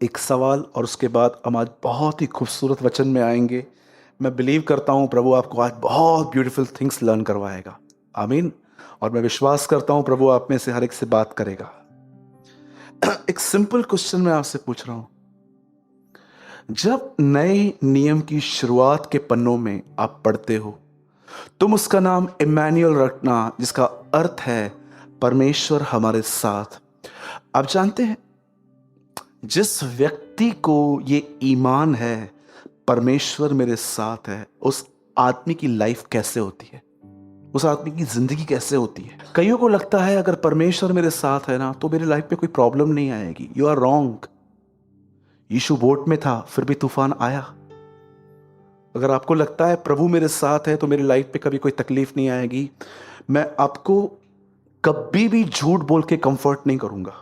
एक सवाल और उसके बाद हम आज बहुत ही खूबसूरत वचन में आएंगे। मैं बिलीव करता हूँ प्रभु आपको आज बहुत ब्यूटीफुल थिंग्स लर्न करवाएगा। आमीन। और मैं विश्वास करता हूँ प्रभु आप में से हर एक से बात करेगा। एक सिंपल क्वेश्चन मैं आपसे पूछ रहा हूँ। जब नए नियम की शुरुआत के पन्नों में आप पढ़ते हो, तुम उसका नाम इमैनुअल रखना, जिसका अर्थ है परमेश्वर हमारे साथ। आप जानते हैं, जिस व्यक्ति को ये ईमान है परमेश्वर मेरे साथ है, उस आदमी की लाइफ कैसे होती है, उस आदमी की जिंदगी कैसे होती है। कईयों को लगता है अगर परमेश्वर मेरे साथ है ना तो मेरी लाइफ में कोई प्रॉब्लम नहीं आएगी। You are wrong. यीशु बोट में था फिर भी तूफान आया। अगर आपको लगता है प्रभु मेरे साथ है तो मेरी लाइफ पे कभी कोई तकलीफ नहीं आएगी, मैं आपको कभी भी झूठ बोल के कंफर्ट नहीं करूंगा।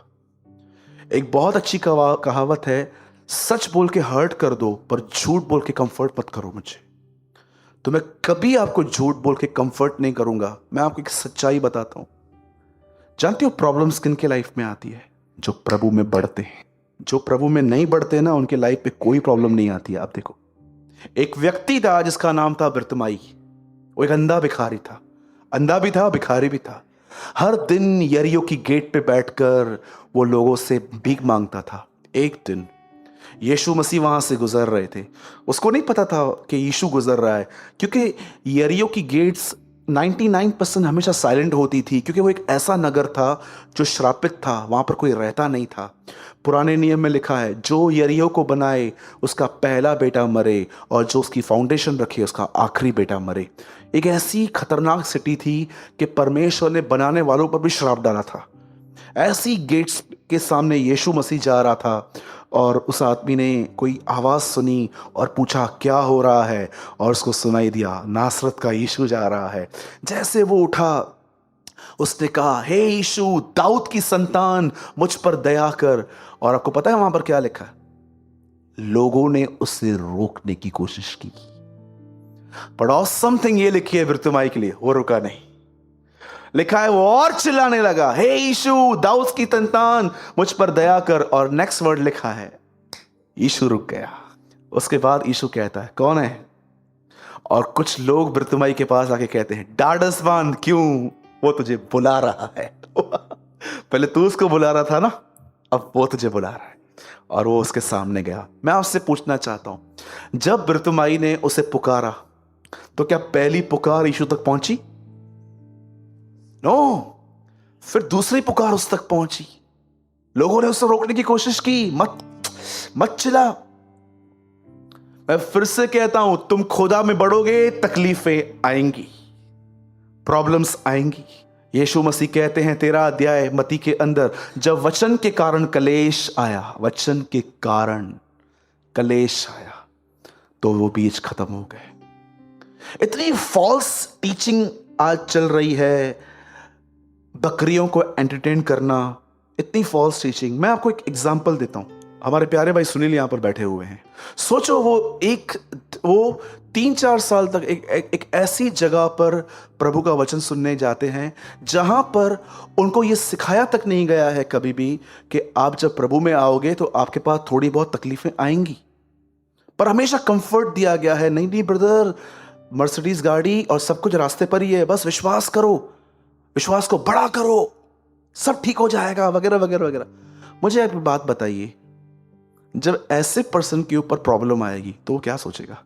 एक बहुत अच्छी कहावत है, सच बोल के हर्ट कर दो पर झूठ बोल के कंफर्ट मत करो मुझे। तो मैं कभी आपको झूठ बोल के कंफर्ट नहीं करूंगा। मैं आपको एक सच्चाई बताता हूं। जानते हो प्रॉब्लम्स किन के लाइफ में आती है? जो प्रभु में बढ़ते हैं। जो प्रभु में नहीं बढ़ते ना, उनके लाइफ पे कोई प्रॉब्लम नहीं आती है। आप देखो, एक व्यक्ति था जिसका नाम था बिरतिमाई। वो एक अंधा भिखारी था। अंधा भी था, भिखारी भी था। हर दिन यरीहो की गेट पे बैठकर वो लोगों से भीख मांगता था। एक दिन यीशु मसीह वहां से गुजर रहे थे। उसको नहीं पता था कि यीशु गुजर रहा है, क्योंकि यरीहो की गेट्स 99% हमेशा साइलेंट होती थी, क्योंकि वो एक ऐसा नगर था जो श्रापित था। वहां पर कोई रहता नहीं था। पुराने नियम में लिखा है, जो यरीहो को बनाए उसका पहला बेटा मरे, और जो उसकी फाउंडेशन रखे उसका आखिरी बेटा मरे। एक ऐसी खतरनाक सिटी थी कि परमेश्वर ने बनाने वालों पर भी श्राप डाला था। ऐसी गेट्स के सामने यीशु मसीह जा रहा था, और उस आदमी ने कोई आवाज़ सुनी और पूछा क्या हो रहा है, और उसको सुनाई दिया नासरत का यीशु जा रहा है। जैसे वो उठा, उसने कहा, हे यीशु, दाऊद की संतान, मुझ पर दया कर। और आपको पता है वहां पर क्या लिखा है? लोगों ने उसे रोकने की कोशिश की, पर ऑसम थिंग ये लिखी है बिरतिमाई के लिए, वो रुका नहीं। लिखा है वो और चिल्लाने लगा, हे यीशु, दाऊद की संतान, मुझ पर दया कर। और नेक्स्ट वर्ड लिखा है, यीशु रुक गया। उसके बाद यीशु कहता है, कौन है? और कुछ लोग बिरतिमाई के पास आके कहते हैं, डाडस बांध, क्यों? वो तुझे बुला रहा है। पहले तू उसको बुला रहा था ना, अब वो तुझे बुला रहा है। और वो उसके सामने गया। मैं आपसे पूछना चाहता हूं, जब बिरतिमाई ने उसे पुकारा तो क्या पहली पुकार यीशु तक पहुंची? नो। फिर दूसरी पुकार उस तक पहुंची। लोगों ने उसे रोकने की कोशिश की, मत मत चिल्ला। मैं फिर से कहता हूं, तुम खुदा में बढ़ोगे, तकलीफें आएंगी, प्रॉब्लम्स आएंगी। यीशु मसीह कहते हैं 13 अध्याय मत्ती के अंदर, जब वचन के कारण कलेश आया, वचन के कारण कलेश आया, तो वो बीज खत्म हो गए। इतनी फॉल्स टीचिंग आज चल रही है, बकरियों को एंटरटेन करना, इतनी फॉल्स टीचिंग। मैं आपको एक एग्जांपल देता हूं। हमारे प्यारे भाई सुनील यहां पर बैठे हुए हैं। सोचो, वो 3-4 साल तक एक ऐसी जगह पर प्रभु का वचन सुनने जाते हैं जहां पर उनको ये सिखाया तक नहीं गया है कभी भी कि आप जब प्रभु में आओगे तो आपके पास थोड़ी बहुत तकलीफें आएंगी, पर हमेशा कंफर्ट दिया गया है, नहीं नहीं ब्रदर, मर्सिडीज गाड़ी और सब कुछ रास्ते पर ही है, बस विश्वास करो, विश्वास को बड़ा करो, सब ठीक हो जाएगा, वगैरह वगैरह वगैरह। मुझे एक बात बताइए, जब ऐसे पर्सन के ऊपर प्रॉब्लम आएगी तो वो क्या सोचेगा?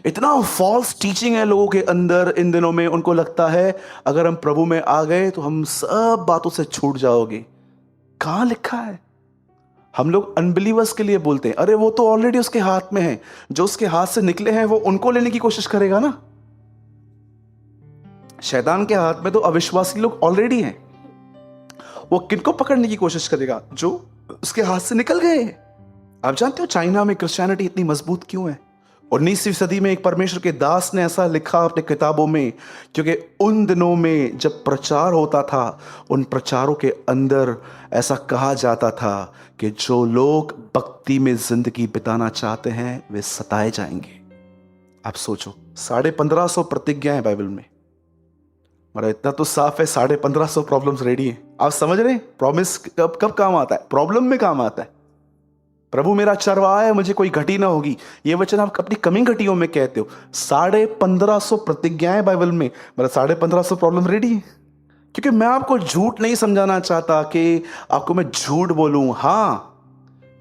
इतना फॉल्स टीचिंग है लोगों के अंदर इन दिनों में। उनको लगता है अगर हम प्रभु में आ गए तो हम सब बातों से छूट जाओगे। कहां लिखा है? हम लोग अनबिलीवर्स के लिए बोलते हैं, अरे वो तो ऑलरेडी उसके हाथ में है, जो उसके हाथ से निकले हैं वो उनको लेने की कोशिश करेगा ना। शैतान के हाथ में तो अविश्वासी लोग ऑलरेडी हैं, वो किनको पकड़ने की कोशिश करेगा? जो उसके हाथ से निकल गए। आप जानते हो चाइना में क्रिश्चियनिटी इतनी मजबूत क्यों है? 19वीं सदी में एक परमेश्वर के दास ने ऐसा लिखा अपने किताबों में, क्योंकि उन दिनों में जब प्रचार होता था, उन प्रचारों के अंदर ऐसा कहा जाता था कि जो लोग भक्ति में जिंदगी बिताना चाहते हैं वे सताए जाएंगे। आप सोचो, 1550 प्रतिज्ञाएं बाइबल में, मगर इतना तो साफ है 1550 प्रॉब्लम्स रेडी हैं। आप समझ रहे हैं? प्रॉमिस कब कब काम आता है? प्रॉब्लम में काम आता है। प्रभु मेरा चरवाहा है, मुझे कोई घटी ना होगी। ये वचन आप अपनी कमी घटियों में कहते हो। 1550 प्रतिज्ञाएं बाइबल में, मतलब 1550 प्रॉब्लम रेडी है। क्योंकि मैं आपको झूठ नहीं समझाना चाहता कि आपको मैं झूठ बोलूं। हाँ,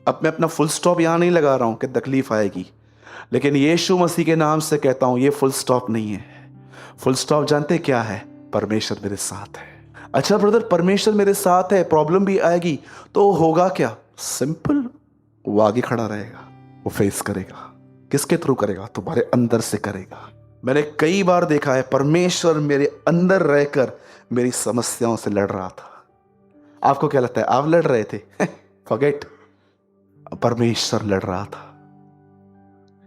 अब मैं अपना फुल स्टॉप यहां नहीं लगा रहा हूं कि तकलीफ आएगी, लेकिन यीशु मसीह के नाम से कहता हूं, ये फुल स्टॉप नहीं है। फुल स्टॉप जानते क्या है? परमेश्वर मेरे साथ है। अच्छा ब्रदर, परमेश्वर मेरे साथ है, प्रॉब्लम भी आएगी तो होगा क्या? सिंपल, वो आगे खड़ा रहेगा, वो फेस करेगा। किसके थ्रू करेगा? तुम्हारे अंदर से करेगा। मैंने कई बार देखा है परमेश्वर मेरे अंदर रहकर मेरी समस्याओं से लड़ रहा था। आपको क्या लगता है आप लड़ रहे थे? फॉरगेट, परमेश्वर लड़ रहा था।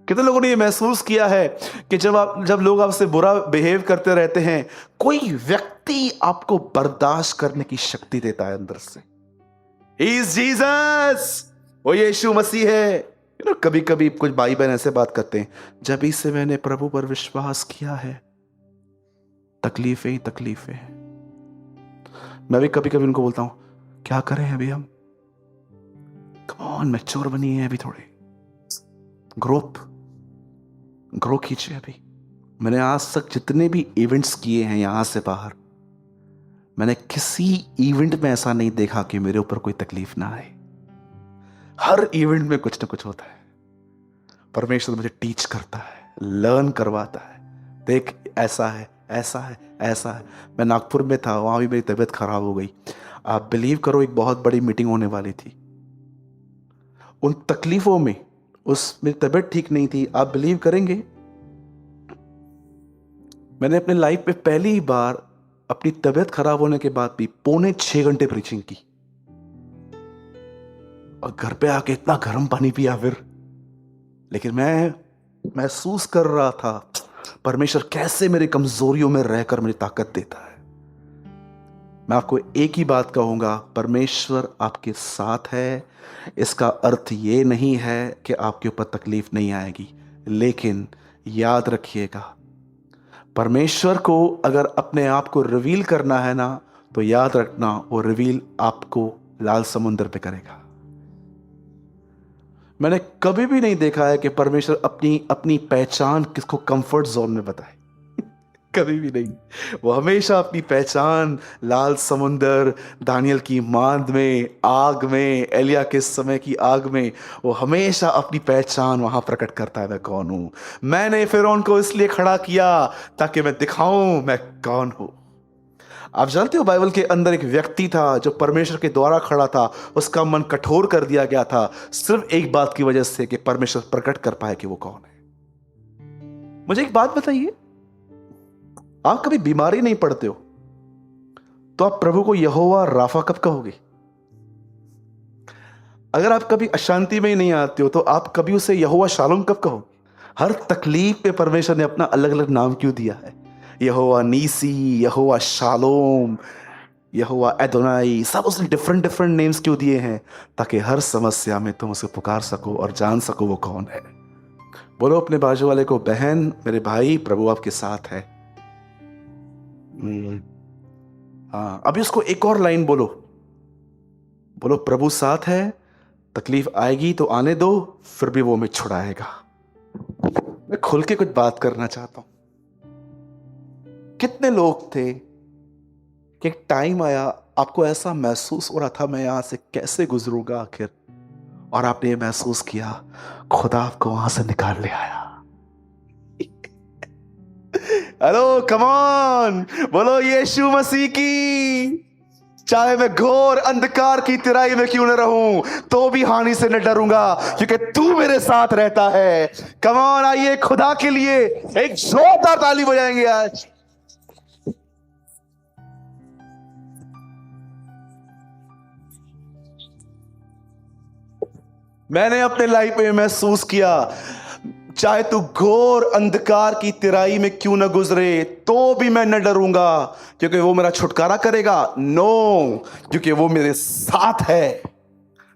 कितने लोगों ने ये महसूस किया है कि जब लोग आपसे बुरा बिहेव करते रहते हैं, कोई व्यक्ति आपको बर्दाश्त करने की शक्ति देता है अंदर से। He is Jesus, वो यीशु मसीह है। कभी कभी कुछ भाई बहन ऐसे बात करते हैं, जब ही से मैंने प्रभु पर विश्वास किया है तकलीफें ही तकलीफें। मैं भी कभी कभी उनको बोलता हूं, क्या करें अभी हम? कम ऑन, मैच्योर बनिए अभी, थोड़े ग्रो कीजिए अभी। मैंने आज तक जितने भी इवेंट्स किए हैं यहां से बाहर, मैंने किसी इवेंट में ऐसा नहीं देखा कि मेरे ऊपर कोई तकलीफ ना आए। हर इवेंट में कुछ ना कुछ होता है। परमेश्वर मुझे टीच करता है, लर्न करवाता है। देख, ऐसा है, ऐसा है, ऐसा है। मैं नागपुर में था, वहां भी मेरी तबीयत खराब हो गई। आप बिलीव करो, एक बहुत बड़ी मीटिंग होने वाली थी। उन तकलीफों में मेरी तबीयत ठीक नहीं थी। आप बिलीव करेंगे, मैंने अपने लाइफ में पहली बार अपनी तबीयत खराब होने के बाद भी 5.25 घंटे प्रीचिंग की, और घर पे आके इतना गर्म पानी पिया फिर। लेकिन मैं महसूस कर रहा था परमेश्वर कैसे मेरी कमजोरियों में रहकर मेरी ताकत देता है। मैं आपको एक ही बात कहूंगा, परमेश्वर आपके साथ है। इसका अर्थ ये नहीं है कि आपके ऊपर तकलीफ नहीं आएगी, लेकिन याद रखिएगा, परमेश्वर को अगर अपने आप को रिवील करना है ना, तो याद रखना वो रिवील आपको लाल समुद्र पे करेगा। मैंने कभी भी नहीं देखा है कि परमेश्वर अपनी पहचान किसको कंफर्ट जोन में बताए। कभी भी नहीं। वो हमेशा अपनी पहचान लाल समुंदर, दानियल की मांद में, आग में, एलिया के समय की आग में, वो हमेशा अपनी पहचान वहां प्रकट करता है, मैं कौन हूं। मैंने फिरौन को इसलिए खड़ा किया ताकि मैं दिखाऊं मैं कौन हूं। आप जानते हो बाइबल के अंदर एक व्यक्ति था जो परमेश्वर के द्वारा खड़ा था, उसका मन कठोर कर दिया गया था सिर्फ एक बात की वजह से कि परमेश्वर प्रकट कर पाए कि वो कौन है। मुझे एक बात बताइए, आप कभी बीमारी नहीं पड़ते हो तो आप प्रभु को यहोवा राफा कब कहोगे? अगर आप कभी अशांति में ही नहीं आते हो तो आप कभी उसे यहोवा शालोम कब कहोगे? हर तकलीफ पे परमेश्वर ने अपना अलग अलग नाम क्यों दिया है? यहोवा नीसी, यहोवा शालोम, यहोवा एदोनाई, सब उसने डिफरेंट डिफरेंट नेम्स क्यों दिए हैं? ताकि हर समस्या में तुम उसे पुकार सको और जान सको वो कौन है। बोलो अपने बाजू वाले को, बहन, मेरे भाई, प्रभु आपके साथ है। हाँ, अभी उसको एक और लाइन बोलो, प्रभु साथ है, तकलीफ आएगी तो आने दो, फिर भी वो हमें छुड़ाएगा। मैं खुल के कुछ बात करना चाहता हूं। कितने लोग थे कि एक टाइम आया आपको ऐसा महसूस हो रहा था मैं यहां से कैसे गुजरूंगा आखिर, और आपने ये महसूस किया खुदा आपको वहां से निकाल ले आया। हेलो, कम ऑन, बोलो यीशु मसीह की। चाहे मैं घोर अंधकार की तिराई में क्यों न रहूं, तो भी हानि से न डरूंगा, क्योंकि तू मेरे साथ रहता है। कम ऑन, आइए खुदा के लिए एक जोरदार ताली बजाएंगे आज। मैंने अपने लाइफ में महसूस किया, चाहे तू घोर अंधकार की तिराई में क्यों न गुजरे, तो भी मैं न डरूंगा, क्योंकि वो मेरा छुटकारा करेगा। नो, क्योंकि वो मेरे साथ है।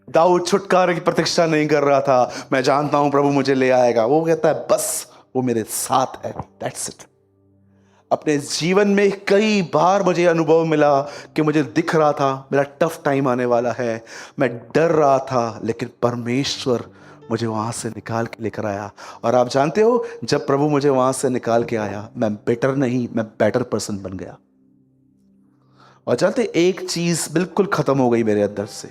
दाऊद छुटकारे की प्रतीक्षा नहीं कर रहा था, मैं जानता हूं प्रभु मुझे ले आएगा। वो कहता है बस वो मेरे साथ है, दैट्स इट। अपने जीवन में कई बार मुझे अनुभव मिला कि मुझे दिख रहा था मेरा टफ टाइम आने वाला है, मैं डर रहा था, लेकिन परमेश्वर मुझे वहां से निकाल के लेकर आया। और आप जानते हो, जब प्रभु मुझे वहां से निकाल के आया, मैं बेटर नहीं, मैं बेटर पर्सन बन गया। और जानते, एक चीज बिल्कुल खत्म हो गई मेरे अंदर से,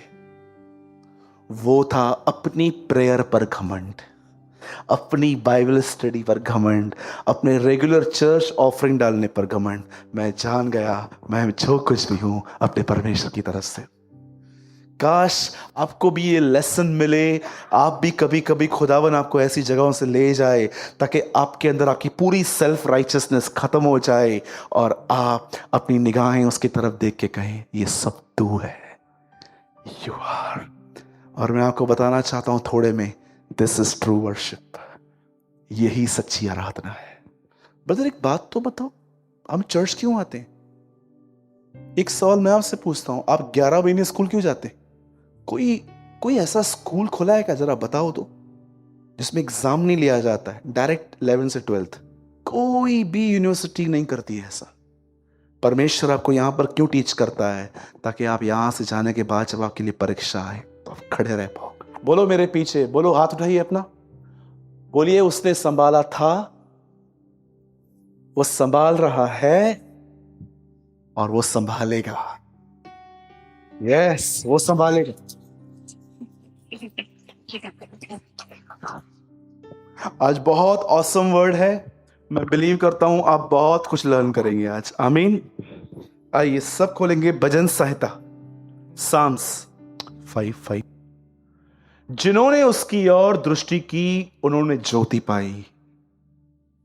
वो था अपनी प्रेयर पर घमंड, अपनी बाइबल स्टडी पर घमंड, अपने रेगुलर चर्च ऑफरिंग डालने पर घमंड। मैं जान गया मैं जो कुछ भी हूं अपने परमेश्वर की तरफ से। काश आपको भी ये लेसन मिले, आप भी कभी कभी खुदावन आपको ऐसी जगहों से ले जाए ताकि आपके अंदर आपकी पूरी सेल्फ राइचियसनेस खत्म हो जाए और आप अपनी निगाहें उसकी तरफ देख के कहें, ये सब तू है, यू आर। और मैं आपको बताना चाहता हूं थोड़े में, दिस इज ट्रू वर्शिप, यही सच्ची आराधना है। ब्रदर एक बात तो बताओ, हम चर्च क्यों आते हैं? एक सवाल मैं आपसे पूछता हूं, आप 11 महीने स्कूल क्यों जाते? कोई ऐसा स्कूल खुला है क्या, जरा बताओ तो, जिसमें एग्जाम नहीं लिया जाता है, डायरेक्ट 11 से 12? कोई भी यूनिवर्सिटी नहीं करती है ऐसा। परमेश्वर आपको यहां पर क्यों टीच करता है? ताकि आप यहां से जाने के बाद जब आपके लिए परीक्षा आए तो आप खड़े रह पाओ। बोलो मेरे पीछे, बोलो, हाथ उठाइए अपना, बोलिए, उसने संभाला था, वो संभाल रहा है और वो संभालेगा। यस, वो संभालेगा। आज बहुत ऑसम वर्ड है, मैं बिलीव करता हूं आप बहुत कुछ लर्न करेंगे आज, आमीन। आइए सब खोलेंगे भजन संहिता, साम्स 5:5। जिन्होंने उसकी ओर दृष्टि की उन्होंने ज्योति पाई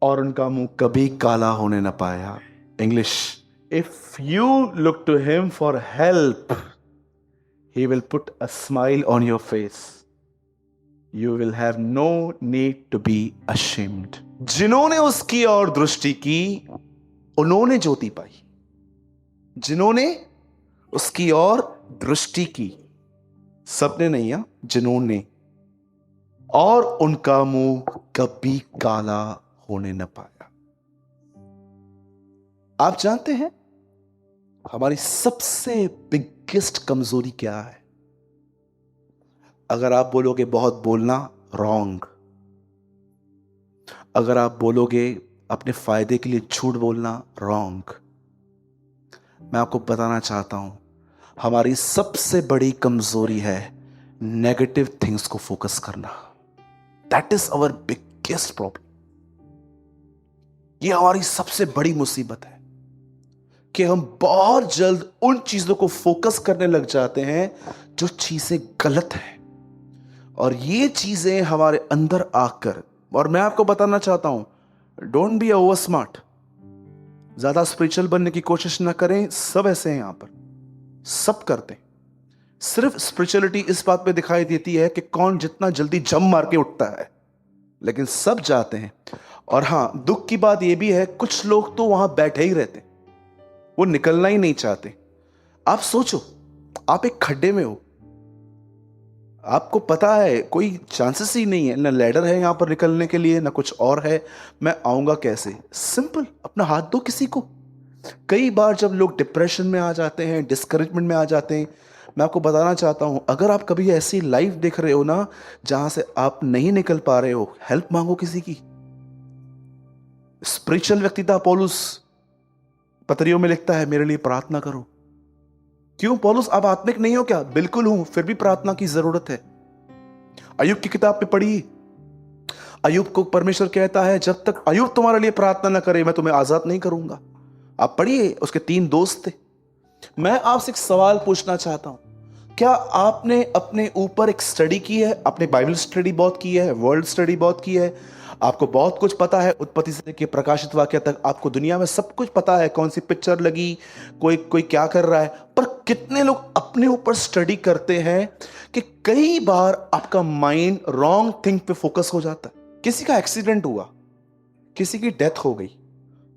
और उनका मुंह कभी काला होने न पाया। English, if you look to him for help, he will put a smile on your face, you will have no need to be ashamed. जिन्होंने उसकी ओर दृष्टि की उन्होंने ज्योति पाई। जिन्होंने उसकी ओर दृष्टि की, सबने नहीं है, जिन्होंने, और उनका मुंह कभी काला होने न पाया। आप जानते हैं हमारी सबसे बिगेस्ट कमजोरी क्या है? अगर आप बोलोगे बहुत बोलना, रॉन्ग। अगर आप बोलोगे अपने फायदे के लिए झूठ बोलना, रॉन्ग। मैं आपको बताना चाहता हूं, हमारी सबसे बड़ी कमजोरी है नेगेटिव थिंग्स को फोकस करना। That is our biggest problem. यह हमारी सबसे बड़ी मुसीबत है कि हम बहुत जल्द उन चीजों को फोकस करने लग जाते हैं जो चीजें गलत हैं, और ये चीजें हमारे अंदर आकर, और मैं आपको बताना चाहता हूं, डोंट बी ओवर स्मार्ट, ज्यादा स्पिरिचुअल बनने की कोशिश ना करें। सब ऐसे हैं यहां पर, सब करते हैं। सिर्फ स्पिरिचुअलिटी इस बात पे दिखाई देती है कि कौन जितना जल्दी जंप मार के उठता है, लेकिन सब जाते हैं। और हां, दुख की बात यह भी है, कुछ लोग तो वहां बैठे ही रहते, वो निकलना ही नहीं चाहते। आप सोचो, आप एक खड्डे में हो, आपको पता है कोई चांसेस ही नहीं है, ना लैडर है यहां पर निकलने के लिए, ना कुछ और है, मैं आऊंगा कैसे? सिंपल, अपना हाथ दो किसी को। कई बार जब लोग डिप्रेशन में आ जाते हैं, डिस्करेजमेंट में आ जाते हैं, मैं आपको बताना चाहता हूं, अगर आप कभी ऐसी लाइफ देख रहे हो ना जहां से आप नहीं निकल पा रहे हो, हेल्प मांगो किसी की। स्पिरिचुअल व्यक्ति था पौलुस, पत्रियों में लिखता है मेरे लिए प्रार्थना करो। क्यों पौलुस, आप आत्मिक नहीं हो क्या? बिल्कुल हूं, फिर भी प्रार्थना की जरूरत है। अय्यूब की किताब पे पढ़िए, अय्यूब को परमेश्वर कहता है जब तक अय्यूब तुम्हारे लिए प्रार्थना न करे मैं तुम्हें आजाद नहीं करूंगा। आप पढ़िए, उसके 3 दोस्त थे। मैं आपसे एक सवाल पूछना चाहता हूं, क्या आपने अपने ऊपर एक स्टडी की है? आपने बाइबल स्टडी बहुत की है, वर्ल्ड स्टडी बहुत की है, आपको बहुत कुछ पता है, उत्पत्ति से लेकर प्रकाशित वाक्य तक आपको दुनिया में सब कुछ पता है, कौन सी पिक्चर लगी, कोई कोई क्या कर रहा है। पर कितने लोग अपने ऊपर स्टडी करते हैं कि कई बार आपका माइंड रॉन्ग थिंग पे फोकस हो जाता है। किसी का एक्सीडेंट हुआ, किसी की डेथ हो गई,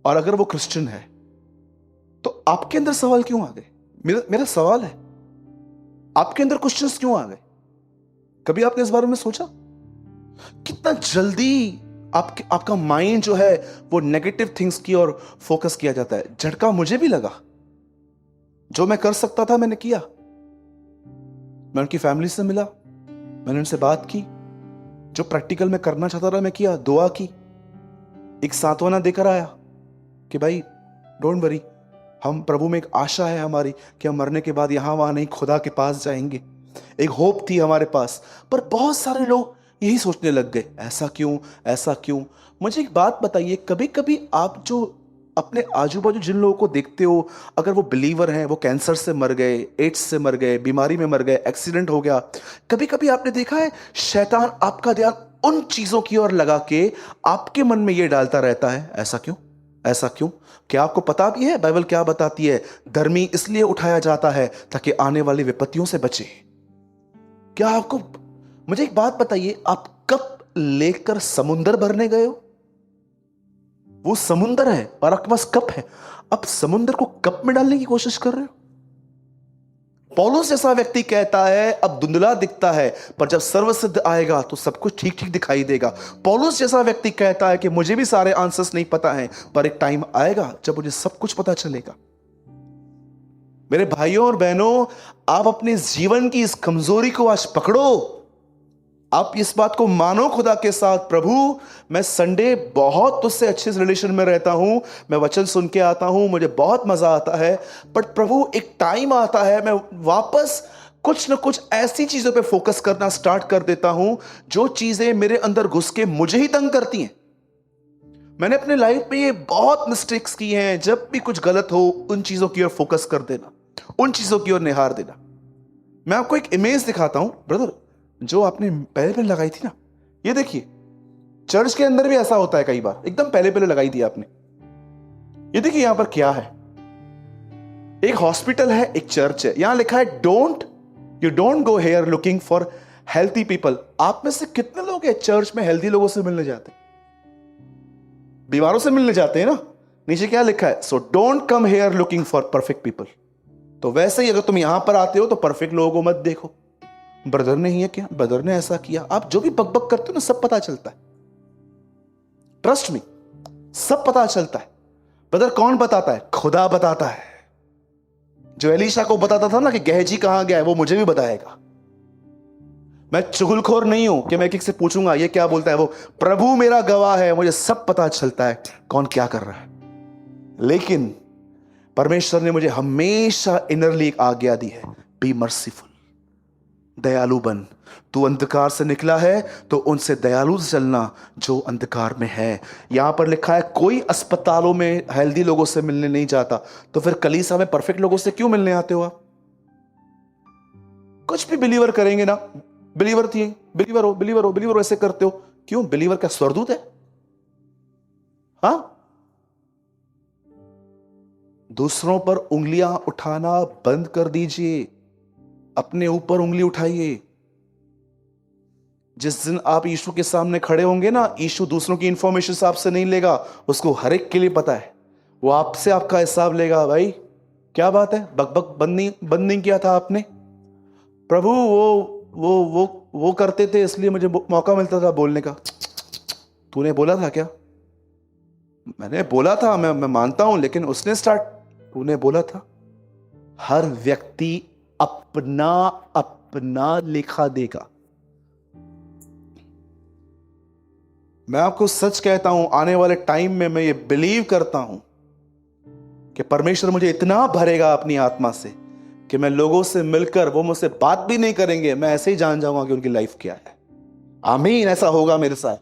और अगर वो क्रिश्चियन है तो आपके अंदर सवाल क्यों आ गए? मेरा सवाल है, आपके अंदर क्वेश्चंस क्यों आ गए? कभी आपने इस बारे में सोचा? कितना जल्दी आपका माइंड जो है वो नेगेटिव थिंग्स की ओर फोकस किया जाता है। झटका मुझे भी लगा। जो मैं कर सकता था मैंने किया। मैं उनकी फैमिली से मिला, मैंने उनसे बात की, जो प्रैक्टिकल में करना चाहता था मैं किया, दुआ की, एक सांत्वना देकर आया कि भाई डोंट वरी, हम प्रभु में एक आशा है हमारी कि हम मरने के बाद यहां वहां नहीं, खुदा के पास जाएंगे। एक होप थी हमारे पास। पर बहुत सारे लोग यही सोचने लग गए, ऐसा क्यों, ऐसा क्यों। मुझे एक बात बताइए, कभी कभी आप जो अपने आजू बाजू जिन लोगों को देखते हो, अगर वो बिलीवर हैं, वो कैंसर से मर गए, एड्स से मर गए, बीमारी में मर गए, एक्सीडेंट हो गया, कभी कभी आपने देखा है शैतान आपका ध्यान उन चीजों की ओर लगा के आपके मन में ये डालता रहता है, ऐसा क्यों, ऐसा क्यों। क्या आपको पता भी है बाइबल क्या बताती है? धर्मी इसलिए उठाया जाता है ताकि आने वाली विपत्तियों से बचे। क्या आपको, मुझे एक बात बताइए, आप कप लेकर समुंदर भरने गए हो? वो समुंदर है और आपके पास कप है, आप समुंदर को कप में डालने की कोशिश कर रहे हो। पौलुस जैसा व्यक्ति कहता है अब धुंधला दिखता है, पर जब सर्वसिद्ध आएगा तो सब कुछ ठीक ठीक दिखाई देगा। पौलुस जैसा व्यक्ति कहता है कि मुझे भी सारे आंसर्स नहीं पता है, पर एक टाइम आएगा जब मुझे सब कुछ पता चलेगा। मेरे भाइयों और बहनों, आप अपने जीवन की इस कमजोरी को आज पकड़ो। आप इस बात को मानो खुदा के साथ, प्रभु मैं संडे बहुत तुझसे अच्छे रिलेशन में रहता हूं, मैं वचन सुन के आता हूं, मुझे बहुत मजा आता है, बट प्रभु एक टाइम आता है मैं वापस कुछ न कुछ ऐसी चीजों पे फोकस करना स्टार्ट कर देता हूं जो चीजें मेरे अंदर घुस के मुझे ही तंग करती हैं। मैंने अपने लाइफ में ये बहुत मिस्टेक्स की हैं। जब भी कुछ गलत हो उन चीजों की ओर फोकस कर देना, उन चीजों की ओर निहार देना। मैं आपको एक इमेज दिखाता हूं ब्रदर, जो आपने पहले पहले लगाई थी ना, ये देखिए, चर्च के अंदर भी ऐसा होता है कई बार, एकदम पहले पहले लगाई थी आपने। ये देखिए यहां पर क्या है, एक हॉस्पिटल है, एक चर्च है, यहां लिखा है you don't go here looking for healthy people. आप में से कितने लोग हैं चर्च में हेल्थी लोगों से मिलने जाते हैं? बीमारों से मिलने जाते हैं ना। नीचे क्या लिखा है, so don't come here looking for perfect people. तो वैसे ही अगर तुम यहां पर आते हो तो परफेक्ट लोगों को मत देखो, ब्रदर ने ही है क्या, ब्रदर ने ऐसा किया। आप जो भी बकबक करते हो ना, सब पता चलता है, ट्रस्ट मी, सब पता चलता है। ब्रदर कौन बताता है? खुदा बताता है। जो एलीशा को बताता था ना कि गेहजी कहां गया है, वो मुझे भी बताएगा। मैं चुगलखोर नहीं हूं कि मैं किसी से पूछूंगा ये क्या बोलता है। वो प्रभु मेरा गवाह है, मुझे सब पता चलता है कौन क्या कर रहा है। लेकिन परमेश्वर ने मुझे हमेशा इनरली एक आज्ञा दी है, बी मर्सीफुल, दयालु बन। तू अंधकार से निकला है तो उनसे दयालु से चलना जो अंधकार में है। यहां पर लिखा है कोई अस्पतालों में हेल्दी लोगों से मिलने नहीं जाता, तो फिर कलीसिया में परफेक्ट लोगों से क्यों मिलने आते हो आप? कुछ भी बिलीवर करेंगे ना, बिलीवर थी, बिलीवर हो ऐसे करते हो क्यों? बिलीवर का स्वर्गदूत है? हां, दूसरों पर उंगलियां उठाना बंद कर दीजिए, अपने ऊपर उंगली उठाइए। जिस दिन आप यीशु के सामने खड़े होंगे ना, यीशु दूसरों की इंफॉर्मेशन आपसे नहीं लेगा, उसको हर एक के लिए पता है, वो आपसे आपका हिसाब लेगा। भाई क्या बात है, बकबक बंद नहीं किया था आपने? प्रभु वो करते थे इसलिए मुझे मौका मिलता था बोलने का। तूने बोला था क्या? मैंने बोला था, मैं मानता हूं, लेकिन उसने स्टार्ट, तूने बोला था। हर व्यक्ति अपना अपना लेखा देगा। मैं आपको सच कहता हूं, आने वाले टाइम में मैं ये बिलीव करता हूं कि परमेश्वर मुझे इतना भरेगा अपनी आत्मा से कि मैं लोगों से मिलकर, वो मुझसे बात भी नहीं करेंगे, मैं ऐसे ही जान जाऊंगा कि उनकी लाइफ क्या है। आमीन, ऐसा होगा मेरे साथ।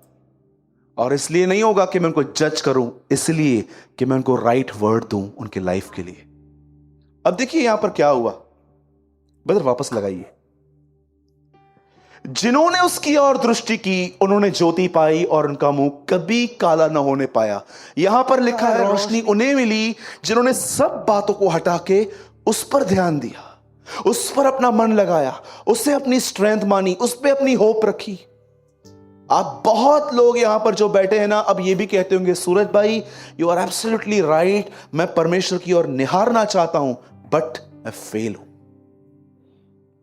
और इसलिए नहीं होगा कि मैं उनको जज करूं, इसलिए कि मैं उनको राइट वर्ड दूं उनकी लाइफ के लिए। अब देखिए यहां पर क्या हुआ, ब्रदर वापस लगाइए। जिन्होंने उसकी ओर दृष्टि की उन्होंने ज्योति पाई और उनका मुंह कभी काला न होने पाया। यहां पर लिखा है रोशनी उन्हें मिली जिन्होंने सब बातों को हटा के उस पर ध्यान दिया, उस पर अपना मन लगाया, उससे अपनी स्ट्रेंथ मानी, उस पर अपनी होप रखी। आप बहुत लोग यहां पर जो बैठे हैं ना, अब ये भी कहते होंगे सूरज भाई यू आर एब्सोल्युटली राइट, मैं परमेश्वर की ओर निहारना चाहता हूं बट मैं फेल हूं।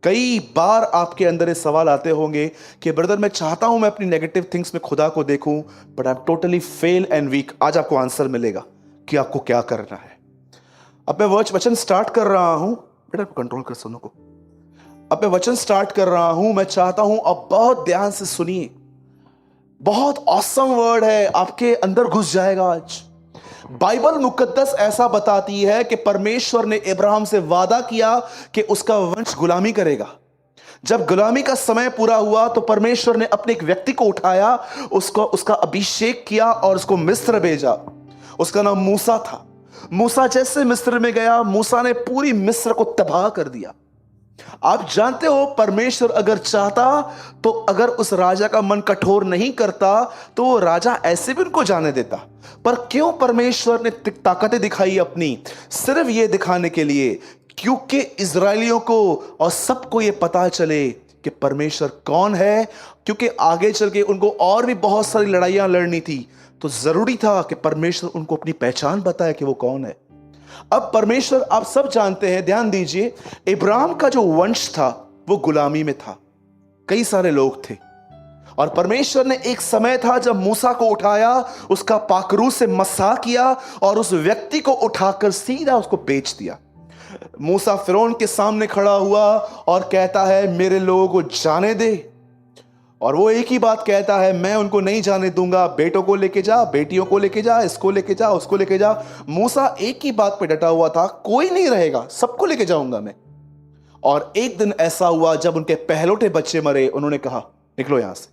कई बार आपके अंदर ये सवाल आते होंगे कि ब्रदर मैं चाहता हूं मैं अपनी नेगेटिव थिंग्स में खुदा को देखूं, but I am totally fail and weak. आज आपको आंसर मिलेगा कि आपको क्या करना है। अब मैं वचन स्टार्ट कर रहा हूं, बेटा कंट्रोल कर सुनो को। अब मैं वचन स्टार्ट कर रहा हूं, मैं चाहता हूं अब बहुत ध्यान से सुनिए। बहुत ऑसम वर्ड है, आपके अंदर घुस जाएगा आज। बाइबल मुकद्दस ऐसा बताती है कि परमेश्वर ने इब्राहिम से वादा किया कि उसका वंश गुलामी करेगा। जब गुलामी का समय पूरा हुआ तो परमेश्वर ने अपने एक व्यक्ति को उठाया, उसका अभिषेक किया और उसको मिस्र भेजा। उसका नाम मूसा था। मूसा जैसे मिस्र में गया, मूसा ने पूरी मिस्र को तबाह कर दिया। आप जानते हो परमेश्वर अगर चाहता तो अगर उस राजा का मन कठोर नहीं करता तो वो राजा ऐसे भी उनको जाने देता। पर क्यों परमेश्वर ने ताकतें दिखाई अपनी? सिर्फ ये दिखाने के लिए क्योंकि इजरायलियों को और सबको ये पता चले कि परमेश्वर कौन है। क्योंकि आगे चल के उनको और भी बहुत सारी लड़ाइयां लड़नी थी, तो जरूरी था कि परमेश्वर उनको अपनी पहचान बताए कि वो कौन है। अब परमेश्वर, आप सब जानते हैं, ध्यान दीजिए, इब्राहिम का जो वंश था वो गुलामी में था, कई सारे लोग थे। और परमेश्वर ने एक समय था जब मूसा को उठाया, उसका पाखरू से मसा किया और उस व्यक्ति को उठाकर सीधा उसको बेच दिया। मूसा फिरौन के सामने खड़ा हुआ और कहता है मेरे लोगों को जाने दे। और वो एक ही बात कहता है, मैं उनको नहीं जाने दूंगा। बेटों को लेके जा, बेटियों को लेके जा, इसको लेके जा, उसको लेके जा। मूसा एक ही बात पे डटा हुआ था, कोई नहीं रहेगा, सबको लेके जाऊंगा मैं। और एक दिन ऐसा हुआ जब उनके पहलोटे बच्चे मरे, उन्होंने कहा निकलो यहां से,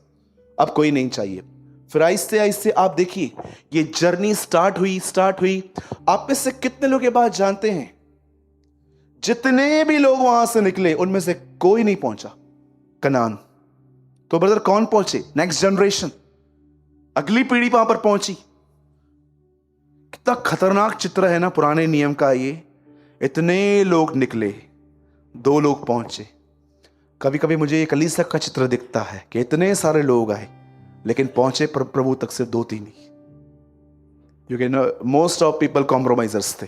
अब कोई नहीं चाहिए। फिर आहिस्ते आहिस्ते आप देखिए ये जर्नी स्टार्ट हुई। आप में से कितने लोग ये बात जानते हैं, जितने भी लोग वहां से निकले उनमें से कोई नहीं पहुंचा कनान। तो ब्रदर कौन पहुंचे? नेक्स्ट जनरेशन, अगली पीढ़ी वहां पर पहुंची। कितना खतरनाक चित्र है ना पुराने नियम का ये। इतने लोग निकले, 2 लोग पहुंचे। कभी कभी मुझे ये कलीसिया का चित्र दिखता है कि इतने सारे लोग आए लेकिन पहुंचे प्रभु तक से 2-3 ही, क्योंकि मोस्ट ऑफ पीपल कॉम्प्रोमाइजर्स थे।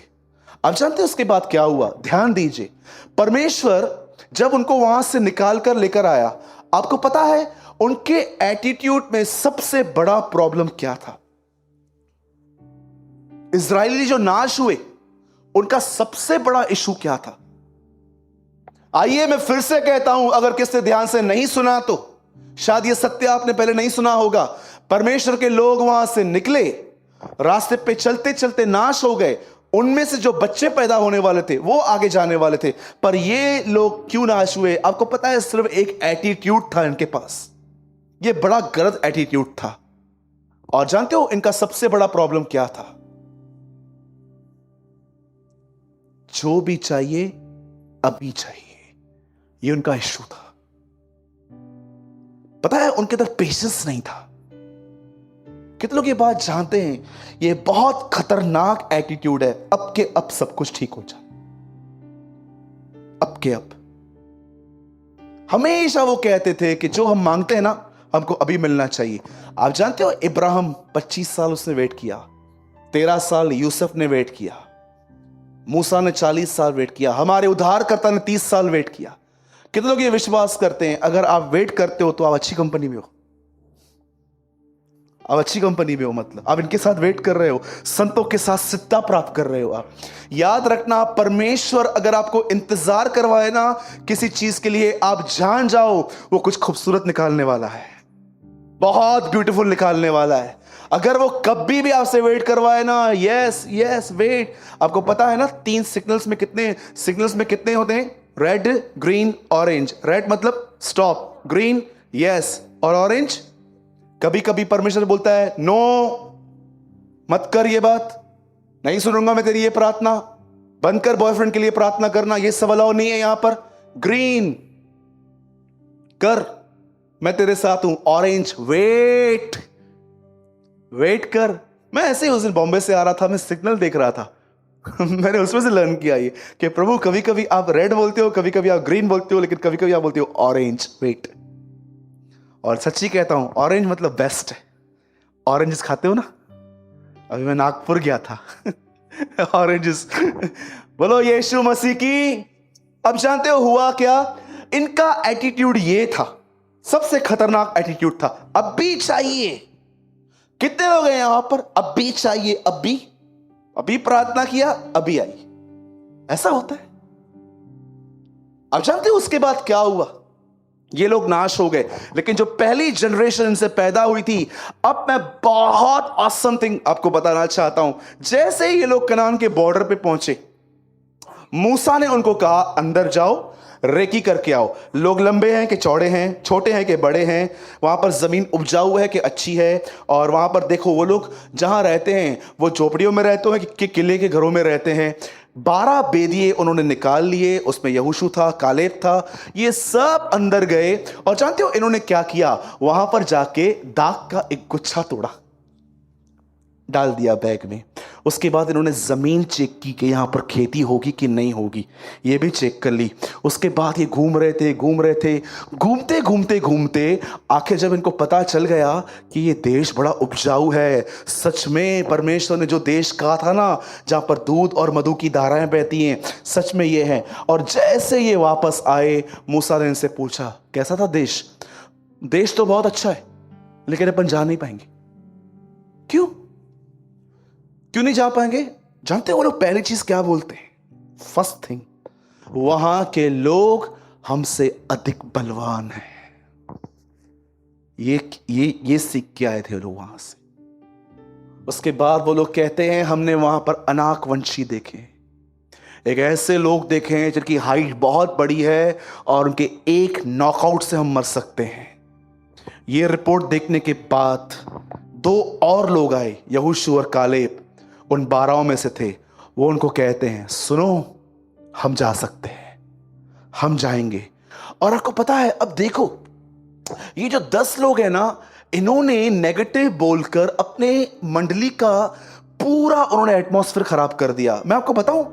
आप जानते हैं उसके बाद क्या हुआ? ध्यान दीजिए, परमेश्वर जब उनको वहां से निकाल कर लेकर आया, आपको पता है उनके एटीट्यूड में सबसे बड़ा प्रॉब्लम क्या था? इजरायली जो नाश हुए, उनका सबसे बड़ा इशू क्या था? आइए मैं फिर से कहता हूं, अगर किसने ध्यान से नहीं सुना तो शायद ये सत्य आपने पहले नहीं सुना होगा। परमेश्वर के लोग वहां से निकले, रास्ते पे चलते चलते नाश हो गए। उनमें से जो बच्चे पैदा होने वाले थे वो आगे जाने वाले थे। पर ये लोग क्यों नाश हुए? आपको पता है, सिर्फ एक एटीट्यूड था इनके पास। ये बड़ा गलत एटीट्यूड था। और जानते हो इनका सबसे बड़ा प्रॉब्लम क्या था? जो भी चाहिए अभी चाहिए, ये उनका इश्यू था। पता है उनके अंदर पेशेंस नहीं था। कितने लोग ये बात जानते हैं? ये बहुत खतरनाक एटीट्यूड है। अब के अब सब कुछ ठीक हो जाए, अब के अब। हमेशा वो कहते थे कि जो हम मांगते हैं ना, हमको अभी मिलना चाहिए। आप जानते हो इब्राहिम 25 साल उसने वेट किया, 13 साल यूसुफ ने वेट किया, मूसा ने 40 साल वेट किया, हमारे उद्धारकर्ता ने 30 साल वेट किया। कितने लोग ये विश्वास करते हैं अगर आप वेट करते हो तो आप अच्छी कंपनी में हो? आप अच्छी कंपनी में हो, मतलब आप इनके साथ वेट कर रहे हो, संतों के साथ सिद्धा प्राप्त कर रहे हो। आप याद रखना, परमेश्वर अगर आपको इंतजार करवाए ना किसी चीज के लिए, आप जान जाओ वो कुछ खूबसूरत निकालने वाला है, बहुत ब्यूटीफुल निकालने वाला है। अगर वो कभी भी आपसे वेट करवाए ना, यस यस वेट। आपको पता है ना 3 सिग्नल्स में कितने होते हैं? Red, green, orange. रेड मतलब स्टॉप, ग्रीन यस, और ऑरेंज कभी कभी परमेश्वर बोलता है नो, मत कर ये बात, नहीं सुनूंगा मैं तेरी ये प्रार्थना, बंद कर बॉयफ्रेंड के लिए प्रार्थना करना, ये सब अलाउ नहीं है यहां पर। ग्रीन कर, मैं तेरे साथ हूं। ऑरेंज वेट कर। मैं ऐसे ही उस दिन बॉम्बे से आ रहा था, मैं सिग्नल देख रहा था मैंने उसमें से लर्न किया ये कि प्रभु कभी कभी आप रेड बोलते हो, कभी कभी आप ग्रीन बोलते हो, लेकिन कभी कभी आप बोलते हो ऑरेंज, वेट। और सच्ची कहता हूं, ऑरेंज मतलब बेस्ट है। ऑरेंजेस खाते हो ना? अभी मैं नागपुर गया था ऑरेंजेस बोलो यीशु मसीह की। अब जानते हो हुआ क्या? इनका एटीट्यूड ये था, सबसे खतरनाक एटीट्यूड था, अब भी चाहिए। कितने लोग हैं यहां पर अब भी चाहिए, अभी प्रार्थना किया अभी आई, ऐसा होता है। आप जानते हो उसके बाद क्या हुआ? ये लोग नाश हो गए, लेकिन जो पहली जनरेशन इनसे पैदा हुई थी, अब मैं बहुत ऑसम थिंग आपको बताना चाहता हूं। जैसे ही ये लोग कनान के बॉर्डर पे पहुंचे, मूसा ने उनको कहा अंदर जाओ, रेकी करके आओ। लोग लंबे हैं कि चौड़े हैं, छोटे हैं कि बड़े हैं, वहां पर जमीन उपजाऊ है कि अच्छी है, और वहां पर देखो वो लोग जहां रहते हैं वो झोपड़ियों में रहते हैं कि किले के घरों में रहते हैं। 12 बेदिए उन्होंने निकाल लिए, उसमें यहोशू था, कालेब था, ये सब अंदर गए। और जानते हो इन्होंने क्या किया? वहां पर जाके दाग का एक गुच्छा तोड़ा, डाल दिया बैग में। उसके बाद इन्होंने जमीन चेक की कि यहां पर खेती होगी कि नहीं होगी, ये भी चेक कर ली। उसके बाद ये घूम रहे थे, घूमते घूमते घूमते आखिर जब इनको पता चल गया कि ये देश बड़ा उपजाऊ है, सच में परमेश्वर ने जो देश कहा था ना, जहां पर दूध और मधु की धाराएं बहती हैं, सच में ये है। और जैसे ये वापस आए, मूसा ने इनसे पूछा कैसा था देश? देश तो बहुत अच्छा है, लेकिन अपन जा नहीं पाएंगे। क्यों नहीं जा पाएंगे? जानते हो वो लोग पहली चीज क्या बोलते हैं? फर्स्ट थिंग, वहां के लोग हमसे अधिक बलवान हैं। ये सीख के आए थे लोग वहां से। उसके बाद वो लोग कहते हैं हमने वहां पर अनाकवंशी देखे, एक ऐसे लोग देखे हैं जिनकी हाइट बहुत बड़ी है और उनके एक नॉकआउट से हम मर सकते हैं। ये रिपोर्ट देखने के बाद 2 और लोग आए, यहोशू और कालेब, उन 12 में से थे। वो उनको कहते हैं सुनो, हम जा सकते हैं, हम जाएंगे। और आपको पता है, अब देखो ये जो 10 लोग हैं ना, इन्होंने नेगेटिव बोलकर अपने मंडली का पूरा उन्होंने एटमॉस्फेयर खराब कर दिया। मैं आपको बताऊं,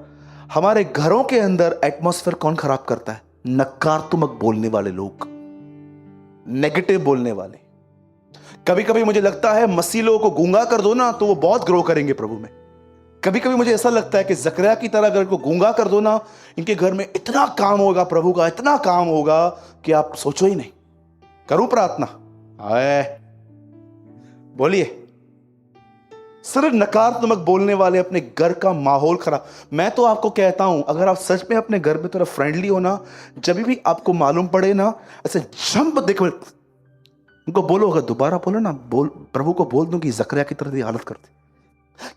हमारे घरों के अंदर एटमॉस्फेयर कौन खराब करता है? नकारात्मक बोलने वाले लोग, नेगेटिव बोलने वाले। कभी कभी मुझे लगता है मसीह लोगों को गूंगा कर दो ना तो वो बहुत ग्रो करेंगे प्रभु में। कभी कभी मुझे ऐसा लगता है कि जकरिया की तरह अगर इनको गूंगा कर दो ना, इनके घर में इतना काम होगा प्रभु का, इतना काम होगा कि आप सोचो ही नहीं। करूं प्रार्थना? आए बोलिए। सिर्फ नकारात्मक बोलने वाले अपने घर का माहौल खराब। मैं तो आपको कहता हूं, अगर आप सच में अपने घर में थोड़ा फ्रेंडली हो ना, जब भी आपको मालूम पड़े ना, ऐसे जंप देखो, उनको बोलो, अगर दोबारा बोलो ना, प्रभु को बोल दूं कि जकरिया की तरह हालत करते।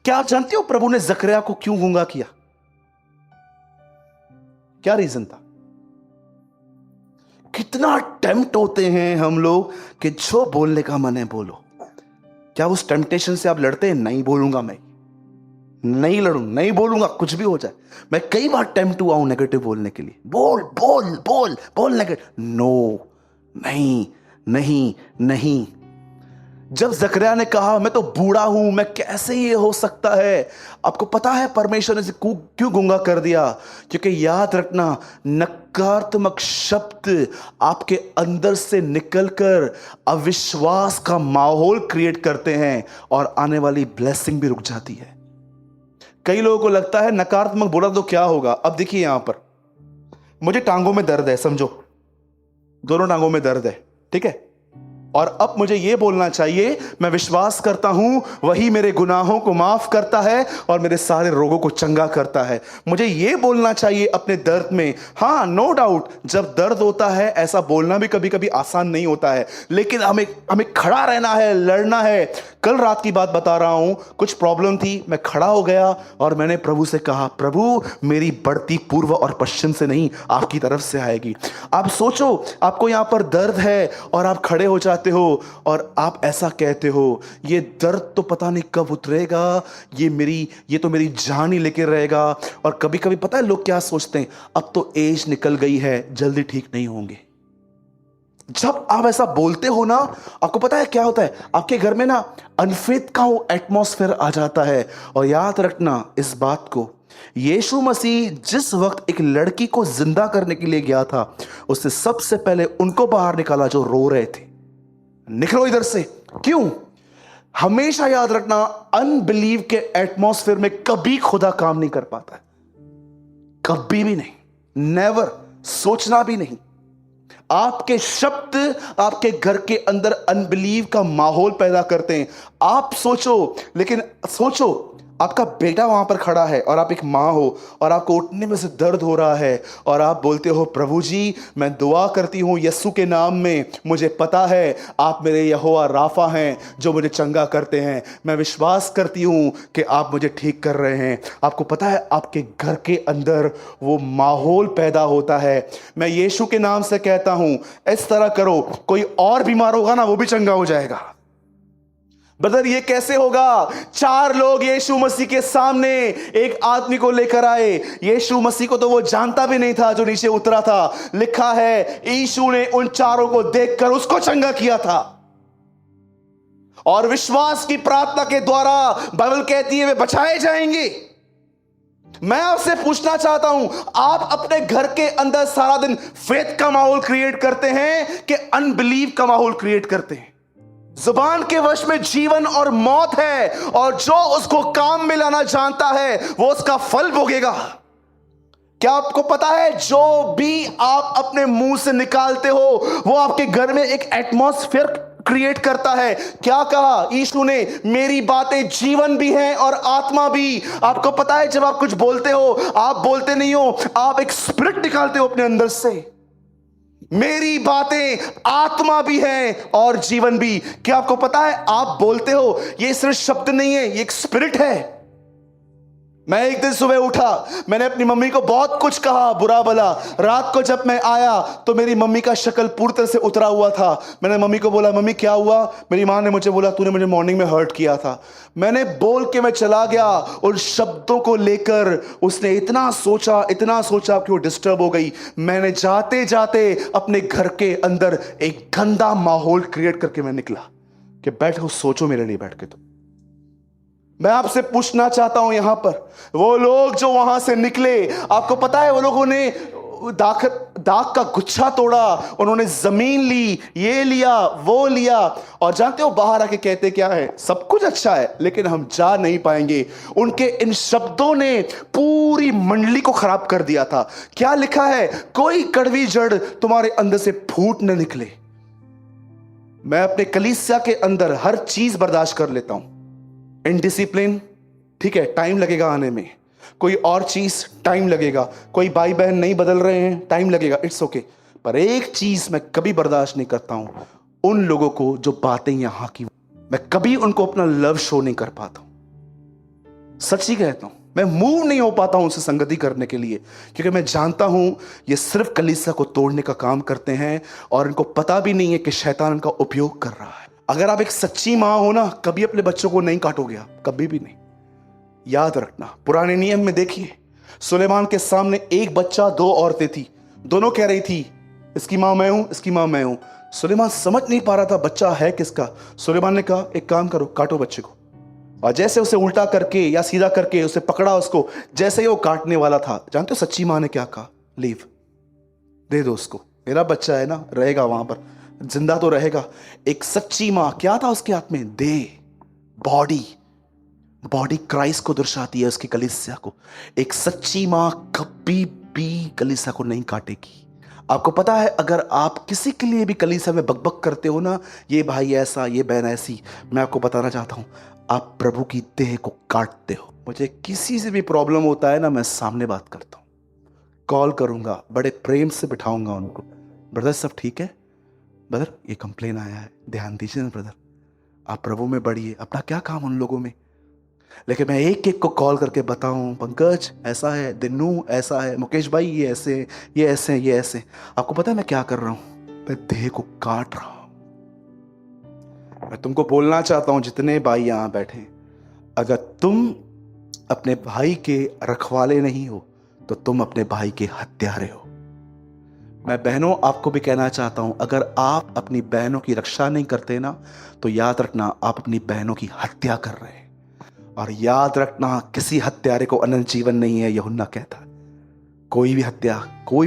क्या आप जानते हो प्रभु ने जकरिया को क्यों गूंगा किया? क्या रीजन था? कितना टेम्प्ट होते हैं हम लोग कि जो बोलने का मन है बोलो। क्या उस टेम्पटेशन से आप लड़ते हैं? नहीं बोलूंगा, मैं नहीं लड़ूंगा, नहीं बोलूंगा, कुछ भी हो जाए। मैं कई बार टेम्प्ट हुआ हूं नेगेटिव बोलने के लिए, बोल बोल बोल बोल नेगेटिव। नो, नहीं नहीं नहीं। जब जकरिया ने कहा मैं तो बूढ़ा हूं, मैं कैसे ये हो सकता है, आपको पता है परमेश्वर ने क्यों गूंगा कर दिया? क्योंकि याद रखना, नकारात्मक शब्द आपके अंदर से निकलकर अविश्वास का माहौल क्रिएट करते हैं और आने वाली ब्लेसिंग भी रुक जाती है। कई लोगों को लगता है नकारात्मक बोला तो क्या होगा। अब देखिए यहां पर मुझे टांगों में दर्द है, समझो, दोनों टांगों में दर्द है, ठीक है, और अब मुझे यह बोलना चाहिए मैं विश्वास करता हूं वही मेरे गुनाहों को माफ करता है और मेरे सारे रोगों को चंगा करता है। मुझे यह बोलना चाहिए अपने दर्द में। हां, नो डाउट, जब दर्द होता है ऐसा बोलना भी कभी कभी आसान नहीं होता है, लेकिन हमें खड़ा रहना है, लड़ना है। कल रात की बात बता रहा हूं, कुछ प्रॉब्लम थी, मैं खड़ा हो गया और मैंने प्रभु से कहा, प्रभु मेरी बढ़ती पूर्व और पश्चिम से नहीं, आपकी तरफ से आएगी। आप सोचो, आपको यहां पर दर्द है और आप खड़े हो जाते हो और आप ऐसा कहते हो, ये दर्द तो पता नहीं कब उतरेगा, ये तो मेरी जान ही लेके रहेगा। और कभी कभी पता है लोग क्या सोचते हैं, अब तो एज निकल गई है, जल्दी ठीक नहीं होंगे। जब आप ऐसा बोलते हो ना, आपको पता है क्या होता है, आपके घर में ना अनफेथ का वो एटमॉस्फेयर आ जाता है। और याद रखना इस बात को, यीशु मसीह जिस वक्त एक लड़की को जिंदा करने के लिए गया था, उसने सबसे पहले उनको बाहर निकाला जो रो रहे थे, निकलो इधर से। क्यों? हमेशा याद रखना, अनबिलीव के एटमॉस्फेयर में कभी खुदा काम नहीं कर पाता है, कभी भी नहीं, नेवर, सोचना भी नहीं। आपके शब्द आपके घर के अंदर अनबिलीव का माहौल पैदा करते हैं। आप सोचो, लेकिन सोचो, आपका बेटा वहां पर खड़ा है और आप एक माँ हो और आपको उठने में से दर्द हो रहा है और आप बोलते हो, प्रभु जी मैं दुआ करती हूँ यीशु के नाम में, मुझे पता है आप मेरे यहोवा राफा हैं जो मुझे चंगा करते हैं, मैं विश्वास करती हूँ कि आप मुझे ठीक कर रहे हैं। आपको पता है आपके घर के अंदर वो माहौल पैदा होता है। मैं यीशु के नाम से कहता हूँ इस तरह करो, कोई और बीमार होगा ना वो भी चंगा हो जाएगा। ब्रदर ये कैसे होगा? 4 लोग यीशु मसीह के सामने एक आदमी को लेकर आए। यीशु मसीह को तो वो जानता भी नहीं था जो नीचे उतरा था। लिखा है यीशु ने उन 4 को देखकर उसको चंगा किया था और विश्वास की प्रार्थना के द्वारा बाइबल कहती है वे बचाए जाएंगे। मैं आपसे पूछना चाहता हूं, आप अपने घर के अंदर सारा दिन फेथ का माहौल क्रिएट करते हैं कि अनबिलीव का माहौल क्रिएट करते हैं? जुबान के वश में जीवन और मौत है और जो उसको काम में लाना जानता है वो उसका फल भोगेगा। क्या आपको पता है जो भी आप अपने मुंह से निकालते हो वो आपके घर में एक एटमॉस्फेयर क्रिएट करता है? क्या कहा यीशु ने? मेरी बातें जीवन भी हैं और आत्मा भी। आपको पता है जब आप कुछ बोलते हो, आप बोलते नहीं हो, आप एक स्पिरिट निकालते हो अपने अंदर से। मेरी बातें आत्मा भी है और जीवन भी। क्या आपको पता है आप बोलते हो ये सिर्फ शब्द नहीं है, ये एक स्पिरिट है। मैं एक दिन सुबह उठा, मैंने अपनी मम्मी को बहुत कुछ कहा बुरा भला। रात को जब मैं आया तो मेरी मम्मी का शक्ल पूरी तरह से उतरा हुआ था। मैंने मम्मी को बोला, मम्मी क्या हुआ? मेरी माँ ने मुझे बोला, तूने मुझे मॉर्निंग में हर्ट किया था। मैंने बोल के मैं चला गया, उन शब्दों को लेकर उसने इतना सोचा कि वो डिस्टर्ब हो गई। मैंने जाते जाते अपने घर के अंदर एक गंदा माहौल क्रिएट करके मैं निकला कि बैठो सोचो मेरे लिए बैठ के। तो मैं आपसे पूछना चाहता हूं यहां पर वो लोग जो वहां से निकले, आपको पता है वो लोगों ने दाग का गुच्छा तोड़ा, उन्होंने जमीन ली, ये लिया वो लिया, और जानते हो बाहर आके कहते क्या है? सब कुछ अच्छा है लेकिन हम जा नहीं पाएंगे। उनके इन शब्दों ने पूरी मंडली को खराब कर दिया था। क्या लिखा है? कोई कड़वी जड़ तुम्हारे अंदर से फूट न निकले। मैं अपने कलीसिया के अंदर हर चीज बर्दाश्त कर लेता हूं। इनडिसिप्लिन ठीक है, टाइम लगेगा आने में। कोई और चीज टाइम लगेगा, कोई भाई बहन नहीं बदल रहे हैं, टाइम लगेगा, इट्स ओके। पर एक चीज मैं कभी बर्दाश्त नहीं करता हूं, उन लोगों को जो बातें यहां की, मैं कभी उनको अपना लव शो नहीं कर पाता हूं। सच्ची कहता हूं, मैं मूव नहीं हो पाता हूं उनसे संगति करने के लिए, क्योंकि मैं जानता हूं ये सिर्फ कलीसिया को तोड़ने का काम करते हैं और इनको पता भी नहीं है कि शैतान इनका उपयोग कर रहा है। अगर आप एक सच्ची मां हो ना, कभी अपने बच्चों को नहीं काटोगे आप, कभी भी नहीं। याद रखना, पुराने नियम में देखिए, सुलेमान के सामने एक बच्चा, 2 औरतें थी, दोनों कह रही थी इसकी मां मैं हूं, इसकी मां मैं हूं। सुलेमान समझ नहीं पा रहा था बच्चा है किसका। सुलेमान ने कहा एक काम करो, काटो बच्चे को। और जैसे उसे उल्टा करके या सीधा करके उसे पकड़ा, उसको जैसे ही वो काटने वाला था, जानते हो सच्ची मां ने क्या कहा? लीव, दे दो उसको, मेरा बच्चा है ना, रहेगा वहां पर, जिंदा तो रहेगा। एक सच्ची मां, क्या था उसके हाथ में? दे, बॉडी क्राइस्ट को दर्शाती है, उसकी कलीसिया को। एक सच्ची मां कभी भी कलीसिया को नहीं काटेगी। आपको पता है अगर आप किसी के लिए भी कलीसिया में बकबक करते हो ना, ये भाई ऐसा, ये बहन ऐसी, मैं आपको बताना चाहता हूं आप प्रभु की देह को काटते हो। मुझे किसी से भी प्रॉब्लम होता है ना, मैं सामने बात करता हूं, कॉल करूंगा, बड़े प्रेम से बिठाऊंगा उनको, ब्रदर सब ठीक है? ब्रदर ये कंप्लेन आया है, ध्यान दीजिए ना ब्रदर, आप प्रभु में बढ़िए, अपना क्या काम उन लोगों में। लेकिन मैं एक एक को कॉल करके बताऊं, पंकज ऐसा है, दिन्नू ऐसा है, मुकेश भाई ये ऐसे, ये ऐसे, ये ऐसे। आपको पता है मैं क्या कर रहा हूं? मैं देह को काट रहा हूं। मैं तुमको बोलना चाहता हूं, जितने भाई यहां बैठे, अगर तुम अपने भाई के रखवाले नहीं हो तो तुम अपने भाई के हत्यारे हो। मैं बहनों आपको भी कहना चाहता हूं, अगर आप अपनी बहनों की रक्षा नहीं करते ना, तो याद रखना आप अपनी बहनों की हत्या कर रहे हैं। और याद रखना किसी हत्यारे को अनंत जीवन नहीं है, यूहन्ना कहता है। कोई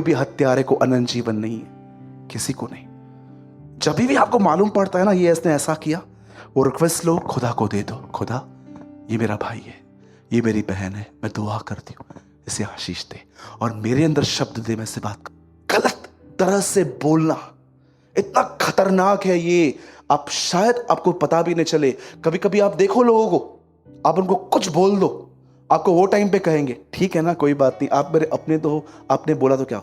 भी हत्यारे को अनंत जीवन नहीं है, किसी को नहीं। जब भी आपको मालूम पड़ता है ना ये इसने ऐसा किया, वो रिक्वेस्ट लो, खुदा को दे दो, खुदा ये मेरा भाई है, ये मेरी बहन है, मैं दुआ करती हूँ इसे आशीष दे और मेरे अंदर शब्द दे, मैं से बात कर। गलत तरह से बोलना इतना खतरनाक है ये, आप शायद आपको पता भी नहीं चले। कभी कभी आप देखो लोगों को, आप उनको कुछ बोल दो, आपको वो टाइम पे कहेंगे ठीक है ना, कोई बात नहीं, आप मेरे अपने तो हो, आपने बोला तो क्या।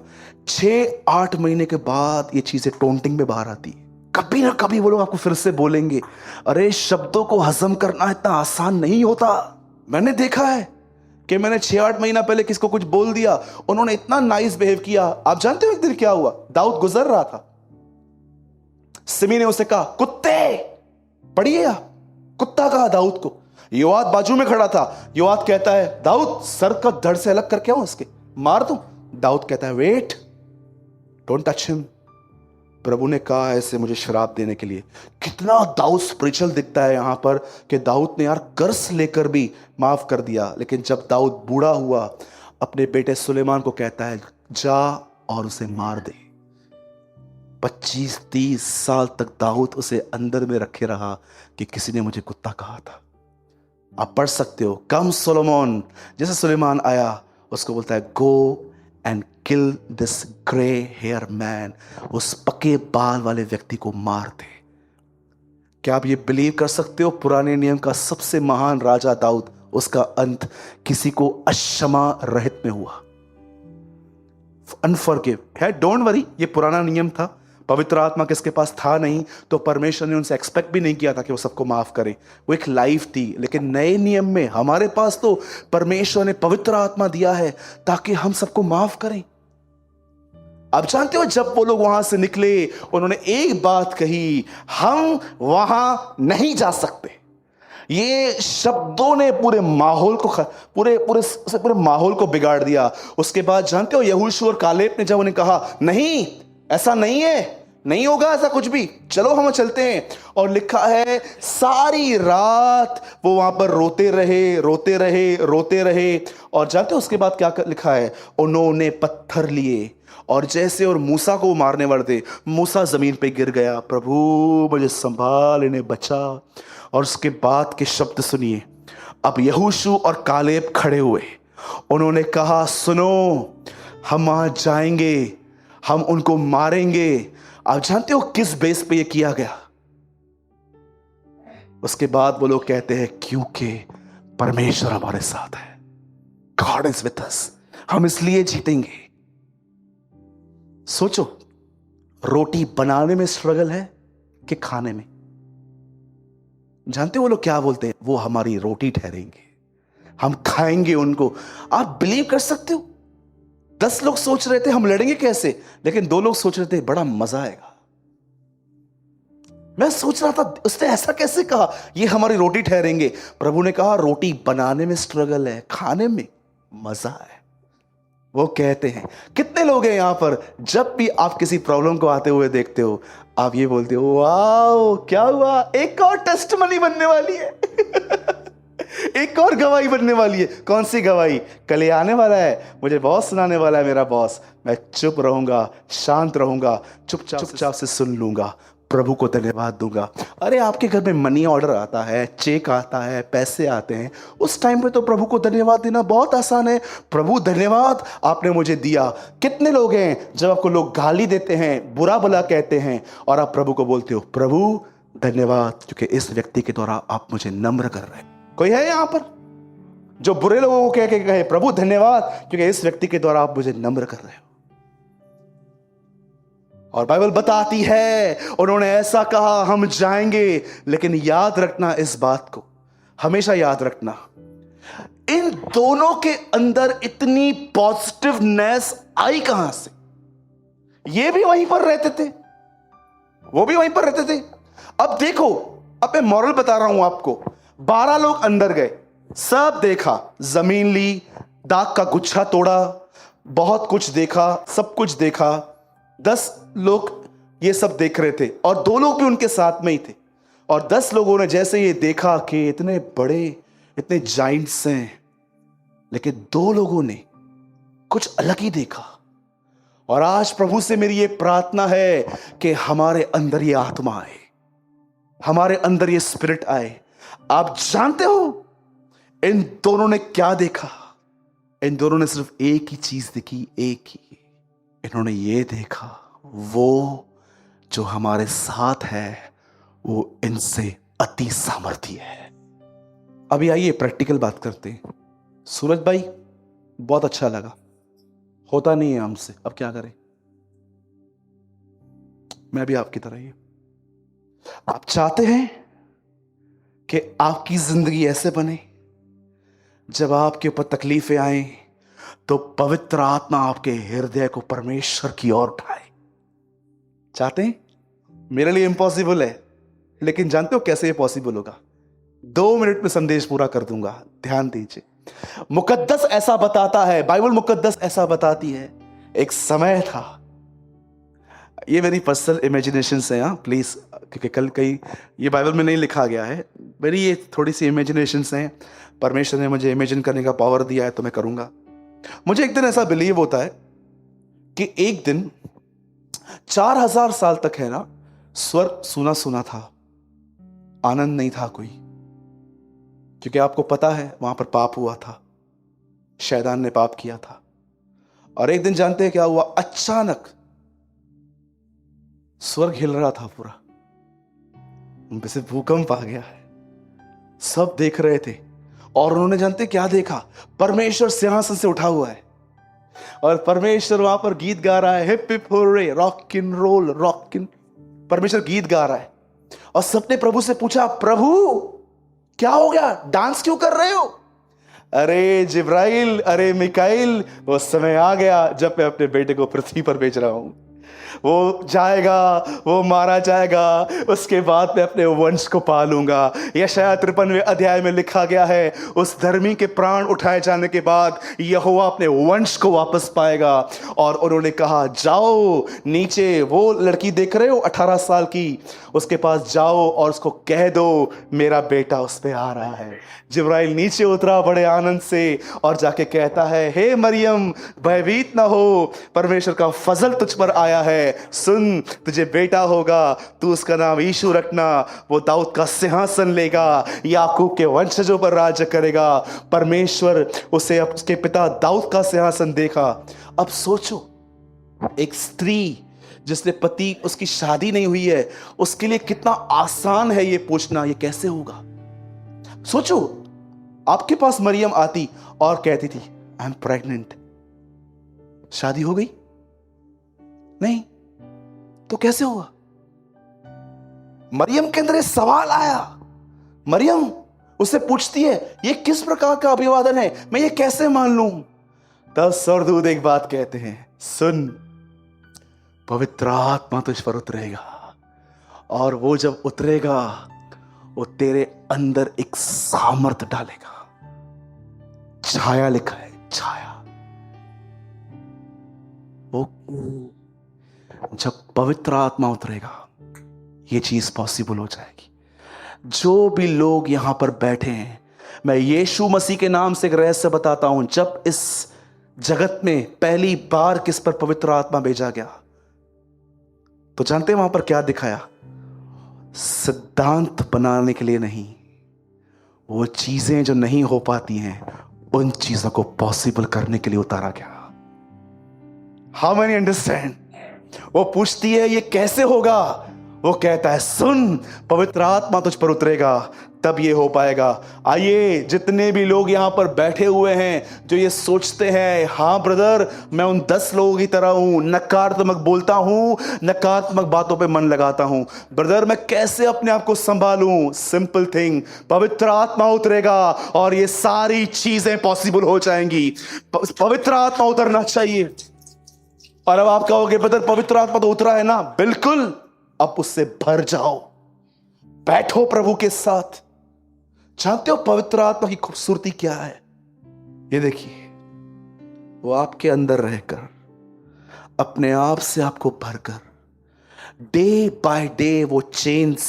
6-8 महीने के बाद ये चीजें टोंटिंग में बाहर आती है। कभी ना कभी वो लोग आपको फिर से बोलेंगे। अरे शब्दों को हजम करना इतना आसान नहीं होता। मैंने देखा है कि मैंने 6-8 महीना पहले किसको कुछ बोल दिया, उन्होंने इतना नाइस बिहेव किया। आप जानते हो एक दिन क्या हुआ? दाऊद गुजर रहा था, सिमी ने उसे कहा कुत्ते, पढ़िए आप, कुत्ता कहा दाऊद को। योआद बाजू में खड़ा था। योआद कहता है दाऊद सर का धड़ से अलग करके आऊं उसके, मार दूं। दाऊद कहता है वेट, डोंट टच हिम। प्रभु ने कहा ऐसे मुझे श्राप देने के लिए। कितना दाऊद स्पिरिचुअल दिखता है यहां पर कि दाऊद ने यार कर्ज लेकर भी माफ कर दिया। लेकिन जब दाऊद बूढ़ा हुआ, अपने बेटे सुलेमान को कहता है जा और उसे मार दे। 25-30 साल तक दाऊद उसे अंदर में रखे रहा कि किसी ने मुझे कुत्ता कहा था। आप पढ़ सकते हो, कम सोलोमन, जैसे सुलेमान आया उसको बोलता है go and kill this grey hair man, उस पके बाल वाले व्यक्ति को मार दे। क्या आप ये बिलीव कर सकते हो? पुराने नियम का सबसे महान राजा दाऊद, उसका अंत किसी को अक्षमा रहित में हुआ, अनफॉरगिव है। डोंट वरी, ये पुराना नियम था, पवित्र आत्मा किसके पास था नहीं, तो परमेश्वर ने उनसे एक्सपेक्ट भी नहीं किया था कि वो सबको माफ करे। वो एक लाइफ थी। लेकिन नए नियम में हमारे पास तो परमेश्वर ने पवित्र आत्मा दिया है ताकि हम सबको माफ करें। आप जानते हो जब वो लोग वहां से निकले, उन्होंने एक बात कही, हम वहां नहीं जा सकते। ये शब्दों ने पूरे माहौल को पूरे माहौल को बिगाड़ दिया। उसके बाद जानते हो यहोशू और कालेब ने जब उन्हें कहा नहीं ऐसा नहीं है, नहीं होगा ऐसा कुछ भी, चलो हम चलते हैं। और लिखा है सारी रात वो वहां पर रोते रहे। और जानते हो उसके बाद क्या लिखा है? उन्होंने पत्थर लिए और जैसे और मूसा को मारने वाले थे, मूसा जमीन पे गिर गया, प्रभु मुझे संभाल, इन्हें बचा। और उसके बाद के शब्द सुनिए, अब यहोशू और कालेब खड़े हुए, उन्होंने कहा सुनो, हम वहां जाएंगे, हम उनको मारेंगे। आप जानते हो किस बेस पे ये किया गया? उसके बाद वो लोग कहते हैं क्योंकि परमेश्वर हमारे साथ है, गॉड इज विद अस, हम इसलिए जीतेंगे। सोचो, रोटी बनाने में स्ट्रगल है कि खाने में? जानते हो वो लोग क्या बोलते हैं? वो हमारी रोटी ठहरेंगे, हम खाएंगे उनको। आप बिलीव कर सकते हो? 10 लोग सोच रहे थे हम लड़ेंगे कैसे, लेकिन 2 लोग सोच रहे थे बड़ा मजा आएगा। मैं सोच रहा था उसने ऐसा कैसे कहा, ये हमारी रोटी ठहरेंगे। प्रभु ने कहा रोटी बनाने में स्ट्रगल है, खाने में मजा है। वो कहते हैं, कितने लोग हैं यहां पर जब भी आप किसी प्रॉब्लम को आते हुए देखते हो, आप ये बोलते हो वाओ क्या हुआ, एक और टेस्टमनी बनने वाली है एक और गवाही बनने वाली है। कौन सी गवाही? कल ये आने वाला है, मुझे बहुत सुनाने वाला है मेरा बॉस। मैं चुप रहूंगा, शांत रहूंगा, चुपचाप से सुन लूंगा, प्रभु को धन्यवाद दूंगा। अरे आपके घर में मनी ऑर्डर आता है, चेक आता है, पैसे आते हैं, उस टाइम पे तो प्रभु को धन्यवाद देना बहुत आसान है। प्रभु धन्यवाद आपने मुझे दिया। कितने लोग हैं जब आपको लोग गाली देते हैं, बुरा भला कहते हैं, और आप प्रभु को बोलते हो प्रभु धन्यवाद क्योंकि इस व्यक्ति के द्वारा आप मुझे नम्र कर रहे हैं। कोई है यहां पर जो बुरे लोगों को कह के कहे प्रभु धन्यवाद क्योंकि इस व्यक्ति के द्वारा आप मुझे नम्र कर रहे हो? और बाइबल बताती है उन्होंने ऐसा कहा हम जाएंगे। लेकिन याद रखना, इस बात को हमेशा याद रखना, इन दोनों के अंदर इतनी पॉजिटिवनेस आई कहां से? ये भी वहीं पर रहते थे, वो भी वहीं पर रहते थे। अब देखो, अब मैं मॉरल बता रहा हूं आपको। 12 लोग अंदर गए, सब देखा, जमीन ली, दाग का गुच्छा तोड़ा, बहुत कुछ देखा, सब कुछ देखा। 10 लोग ये सब देख रहे थे और 2 लोग भी उनके साथ में ही थे। और 10 लोगों ने जैसे ये देखा कि इतने बड़े, इतने जाइंट्स हैं, लेकिन 2 लोगों ने कुछ अलग ही देखा। और आज प्रभु से मेरी ये प्रार्थना है कि हमारे अंदर ये आत्मा आए, हमारे अंदर ये स्पिरिट आए। आप जानते हो इन दोनों ने क्या देखा? इन दोनों ने सिर्फ एक ही चीज देखी, एक ही। इन्होंने ये देखा, वो जो हमारे साथ है वो इनसे अति सामर्थी है। अभी आइए प्रैक्टिकल बात करते हैं। सूरज भाई, बहुत अच्छा लगा, होता नहीं है हमसे, अब क्या करें। मैं भी आपकी तरह ही हूं। आप चाहते हैं कि आपकी जिंदगी ऐसे बने जब आपके ऊपर तकलीफें आए तो पवित्र आत्मा आपके हृदय को परमेश्वर की ओर उठाए। चाहते हैं? मेरे लिए इम्पॉसिबल है, लेकिन जानते हो कैसे ये पॉसिबल होगा? 2 मिनट में संदेश पूरा कर दूंगा, ध्यान दीजिए। मुकद्दस ऐसा बताता है, बाइबल मुकद्दस ऐसा बताती है, एक समय था, ये मेरी पर्सनल इमेजिनेशन है, हाँ प्लीज, क्योंकि कल कहीं ये बाइबल में नहीं लिखा गया है, मेरी ये थोड़ी सी इमेजिनेशन हैं। परमेश्वर ने मुझे इमेजिन करने का पावर दिया है तो मैं करूंगा। मुझे एक दिन ऐसा बिलीव होता है कि एक दिन 4000 साल तक है ना, स्वर्ग सुना सुना था, आनंद नहीं था कोई, क्योंकि आपको पता है वहां पर पाप हुआ था, शैतान ने पाप किया था। और एक दिन जानते हैं क्या हुआ? अचानक स्वर्ग हिल रहा था पूरा, वैसे भूकंप आ गया है, सब देख रहे थे। और उन्होंने जानते क्या देखा? परमेश्वर सिंहासन से उठा हुआ है और परमेश्वर वहां पर गीत गा रहा है, hip hip hurray, rock and roll, rock and. परमेश्वर गीत गा रहा है और सबने प्रभु से पूछा, प्रभु क्या हो गया, डांस क्यों कर रहे हो? अरे जिब्राइल, अरे मिकाइल, वो समय आ गया जब मैं अपने बेटे को पृथ्वी पर भेज रहा हूं। वो जाएगा, वो मारा जाएगा, उसके बाद मैं अपने वंश को पालूंगा। यशायाह 53वें अध्याय में लिखा गया है, उस धर्मी के प्राण उठाए जाने के बाद यहोवा अपने वंश को वापस पाएगा। और उन्होंने कहा, जाओ नीचे, वो लड़की देख रहे हो 18 साल की, उसके पास जाओ और उसको कह दो मेरा बेटा उस पे आ रहा है। जिब्राइल नीचे उतरा बड़े आनंद से और जाके कहता है, हे मरियम भयभीत ना हो, परमेश्वर का फजल तुझ पर आया है, सुन तुझे बेटा होगा, तू उसका नाम यीशु रखना, वो दाऊद का सिंहासन लेगा, याकूब के वंशजों पर राज्य करेगा। परमेश्वर उसे उसके पिता दाऊद का सिंहासन देखा। अब सोचो, एक स्त्री जिसने पति, उसकी शादी नहीं हुई है, उसके लिए कितना आसान है ये पूछना, ये कैसे होगा। सोचो, आपके पास मरियम आती और कहती थी, आई एम प्रेग्नेंट, शादी हो गई? नहीं, तो कैसे हुआ? मरियम के अंदर सवाल आया। मरियम उससे पूछती है, ये किस प्रकार का अभिवादन है, मैं ये कैसे मान लूं? तब स्वर्गदूत एक बात कहते हैं, सुन, पवित्र आत्मा तुझ पर उतरेगा और वो जब उतरेगा वो तेरे अंदर एक सामर्थ डालेगा। छाया लिखा है, छाया। वो जब पवित्र आत्मा उतरेगा ये चीज पॉसिबल हो जाएगी। जो भी लोग यहां पर बैठे हैं, मैं यीशु मसीह के नाम से एक रहस्य बताता हूं। जब इस जगत में पहली बार किस पर पवित्र आत्मा भेजा गया तो जानते हैं वहां पर क्या दिखाया? सिद्धांत बनाने के लिए नहीं, वो चीजें जो नहीं हो पाती हैं उन चीजों को पॉसिबल करने के लिए उतारा गया। How many understand? वो पूछती है, ये कैसे होगा? वो कहता है, सुन, पवित्र आत्मा तुझ पर उतरेगा, तब ये हो पाएगा। आइए, जितने भी लोग यहां पर बैठे हुए हैं जो ये सोचते हैं, हाँ ब्रदर मैं उन 10 लोगों की तरह हूं, नकारात्मक बोलता हूं, नकारात्मक बातों पे मन लगाता हूं, ब्रदर मैं कैसे अपने आप को संभालूं? सिंपल थिंग, पवित्र आत्मा उतरेगा और ये सारी चीजें पॉसिबल हो जाएंगी। पवित्र आत्मा उतरना चाहिए। और अब आप कहोगे, ब्रदर पवित्र आत्मा तो उतरा है ना। बिल्कुल, अब उससे भर जाओ, बैठो प्रभु के साथ। जानते हो पवित्र आत्मा की खूबसूरती क्या है? ये देखिए, वो आपके अंदर रहकर अपने आप से आपको भरकर डे बाय डे वो चेन्स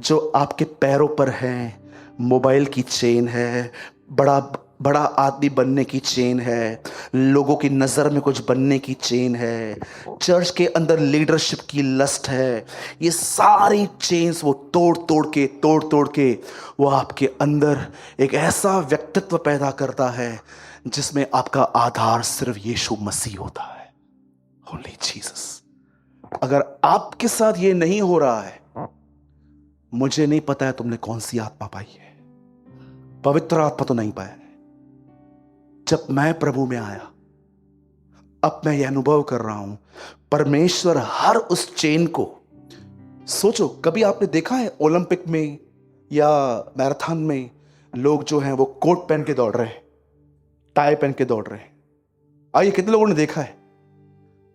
जो आपके पैरों पर हैं, मोबाइल की चेन है, बड़ा बड़ा आदमी बनने की चेन है, लोगों की नज़र में कुछ बनने की चेन है, चर्च के अंदर लीडरशिप की लस्ट है, ये सारी चेन्स वो तोड़ तोड़ के वो आपके अंदर एक ऐसा व्यक्तित्व पैदा करता है जिसमें आपका आधार सिर्फ यीशु मसीह होता है। Only Jesus. अगर आपके साथ ये नहीं हो रहा है, मुझे नहीं पता है तुमने कौन सी आत्मा पाई है। पवित्र आत्मा तो नहीं पाया है। जब मैं प्रभु में आया, अब मैं यह अनुभव कर रहा हूं, परमेश्वर हर उस चेन को। सोचो, कभी आपने देखा है ओलंपिक में या मैराथन में लोग जो हैं वो कोट पहन के दौड़ रहे हैं, टाई पहन के दौड़ रहे हैं? आइए, कितने लोगों ने देखा है?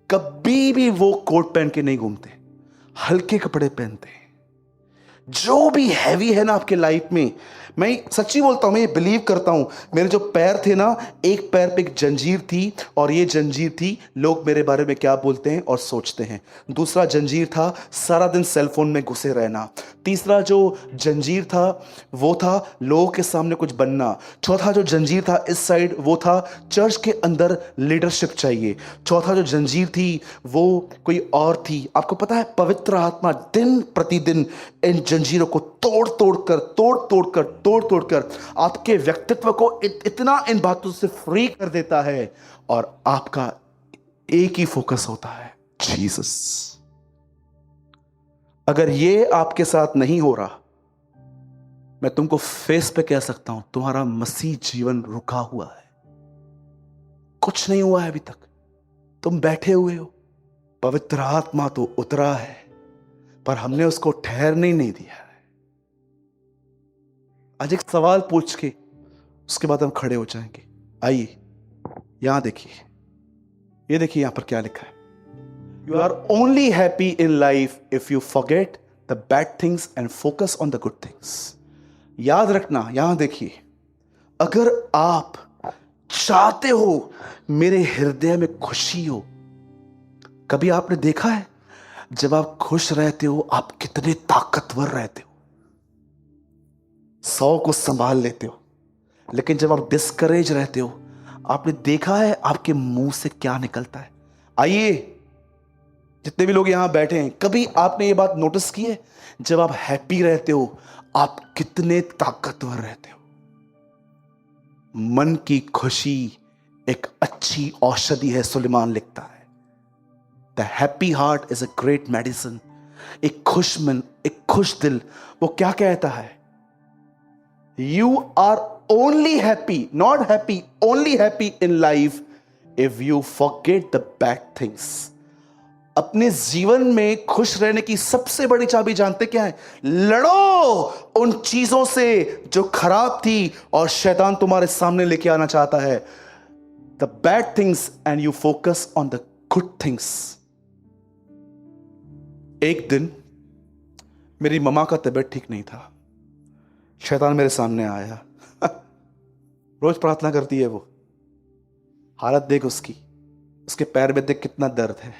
कभी भी वो कोट पहन के नहीं घूमते, हल्के कपड़े पहनते हैं। जो भी हैवी है ना आपके लाइफ में, मैं सच्ची बोलता हूं, मैं ये बिलीव करता हूं, मेरे जो पैर थे ना, एक पैर पे एक जंजीर थी, और ये जंजीर थी लोग मेरे बारे में क्या बोलते हैं और सोचते हैं। दूसरा जंजीर था सारा दिन सेलफोन में घुसे रहना। तीसरा जो जंजीर था वो था लोगों के सामने कुछ बनना। चौथा जो जंजीर था इस साइड, वो था चर्च के अंदर लीडरशिप चाहिए। चौथा जो जंजीर थी वो कोई और थी। आपको पता है, पवित्र आत्मा दिन प्रतिदिन इन जंजीरों को तोड़ तोड़ कर आपके व्यक्तित्व को इतना इन बातों से फ्री कर देता है, और आपका एक ही फोकस होता है, जीसस। अगर ये आपके साथ नहीं हो रहा, मैं तुमको फेस पे कह सकता हूं, तुम्हारा मसीह जीवन रुका हुआ है। कुछ नहीं हुआ है अभी तक, तुम बैठे हुए हो। पवित्र आत्मा तो उतरा है, पर हमने उसको ठहरने नहीं दिया है। आज एक सवाल पूछ के उसके बाद हम खड़े हो जाएंगे। आइए, यहां देखिए, ये देखिए यहां पर क्या लिखा है। You are only happy in life if you forget the bad things and focus on the good things. याद रखना, यहां देखिए, अगर आप चाहते हो मेरे हृदय में खुशी हो। कभी आपने देखा है जब आप खुश रहते हो आप कितने ताकतवर रहते हो, 100 को संभाल लेते हो। लेकिन जब आप डिस्करेज रहते हो, आपने देखा है आपके मुंह से क्या निकलता है? आइए, जितने भी लोग यहां बैठे हैं, कभी आपने ये बात नोटिस की है, जब आप हैप्पी रहते हो आप कितने ताकतवर रहते हो? मन की खुशी एक अच्छी औषधि है, सुलेमान लिखता है। The happy heart is a great medicine. एक खुश मन, एक खुश दिल, वो क्या कहता है? You are only happy, not happy, only happy in life if you forget the bad things. अपने जीवन में खुश रहने की सबसे बड़ी चाबी जानते क्या है? लड़ो उन चीजों से जो खराब थी और शैतान तुम्हारे सामने लेके आना चाहता है। The bad things and you focus on the good things. एक दिन मेरी मम्मा का तबीयत ठीक नहीं था। शैतान मेरे सामने आया। रोज प्रार्थना करती है वो, हालत देख उसकी, उसके पैर में देख कितना दर्द है।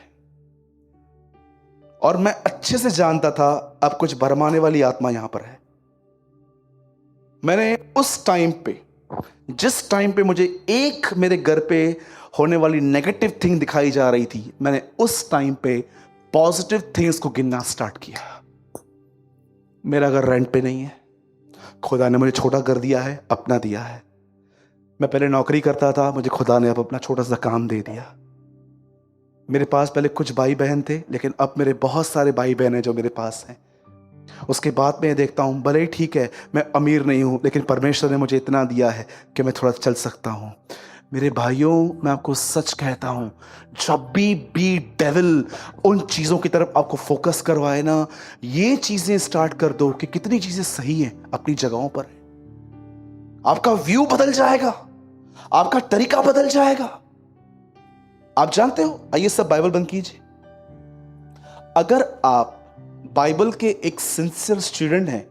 और मैं अच्छे से जानता था अब कुछ भरमाने वाली आत्मा यहां पर है। मैंने उस टाइम पे, जिस टाइम पे मुझे एक मेरे घर पे होने वाली नेगेटिव थिंग दिखाई जा रही थी, मैंने उस टाइम पे पॉजिटिव थिंग्स को गिनना स्टार्ट किया। मेरा घर रेंट पे नहीं है, खुदा ने मुझे छोटा कर दिया है, अपना दिया है। मैं पहले नौकरी करता था, मुझे खुदा ने अब अपना छोटा सा काम दे दिया। मेरे पास पहले कुछ भाई बहन थे, लेकिन अब मेरे बहुत सारे भाई बहन हैं जो मेरे पास हैं। उसके बाद मैं देखता हूँ, भले ही ठीक है मैं अमीर नहीं हूँ, लेकिन परमेश्वर ने मुझे इतना दिया है कि मैं थोड़ा चल सकता हूँ। मेरे भाइयों, मैं आपको सच कहता हूँ, जब भी डेविल उन चीज़ों की तरफ आपको फोकस करवाए ना, ये चीज़ें स्टार्ट कर दो कि कितनी चीज़ें सही हैं, अपनी जगहों पर है। आपका व्यू बदल जाएगा, आपका तरीका बदल जाएगा। आप जानते हो, आइए सब बाइबल बंद कीजिए। अगर आप बाइबल के एक सिंसियर स्टूडेंट हैं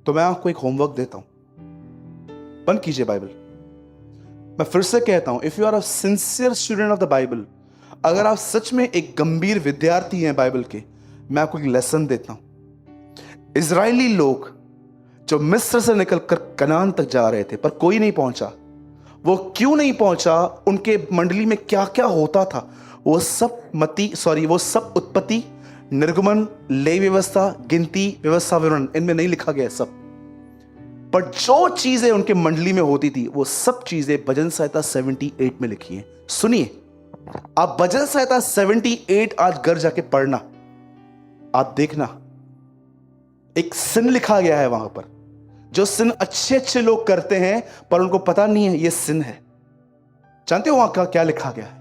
तो मैं आपको एक होमवर्क देता हूं। बंद कीजिए बाइबल। मैं फिर से कहता हूं, if you are a sincere student of the Bible, अगर आप सच में एक गंभीर विद्यार्थी हैं बाइबल के, मैं आपको एक लेसन देता हूं। इजरायली लोग जो मिस्र से निकलकर कनान तक जा रहे थे, पर कोई नहीं पहुंचा। वो क्यों नहीं पहुंचा? उनके मंडली में क्या क्या होता था वो सब उत्पत्ति, निर्गमन, लेवी व्यवस्था, गिनती, व्यवस्था, विवरण, इनमें नहीं लिखा गया सब। पर जो चीजें उनके मंडली में होती थी वो सब चीजें भजन संहिता 78 में लिखी हैं। सुनिए, आप भजन संहिता 78 आज घर जाके पढ़ना, आप देखना, एक सिन लिखा गया है वहां पर, जो सिन अच्छे अच्छे लोग करते हैं पर उनको पता नहीं है ये सिन है। जानते हो वहां का क्या लिखा गया है?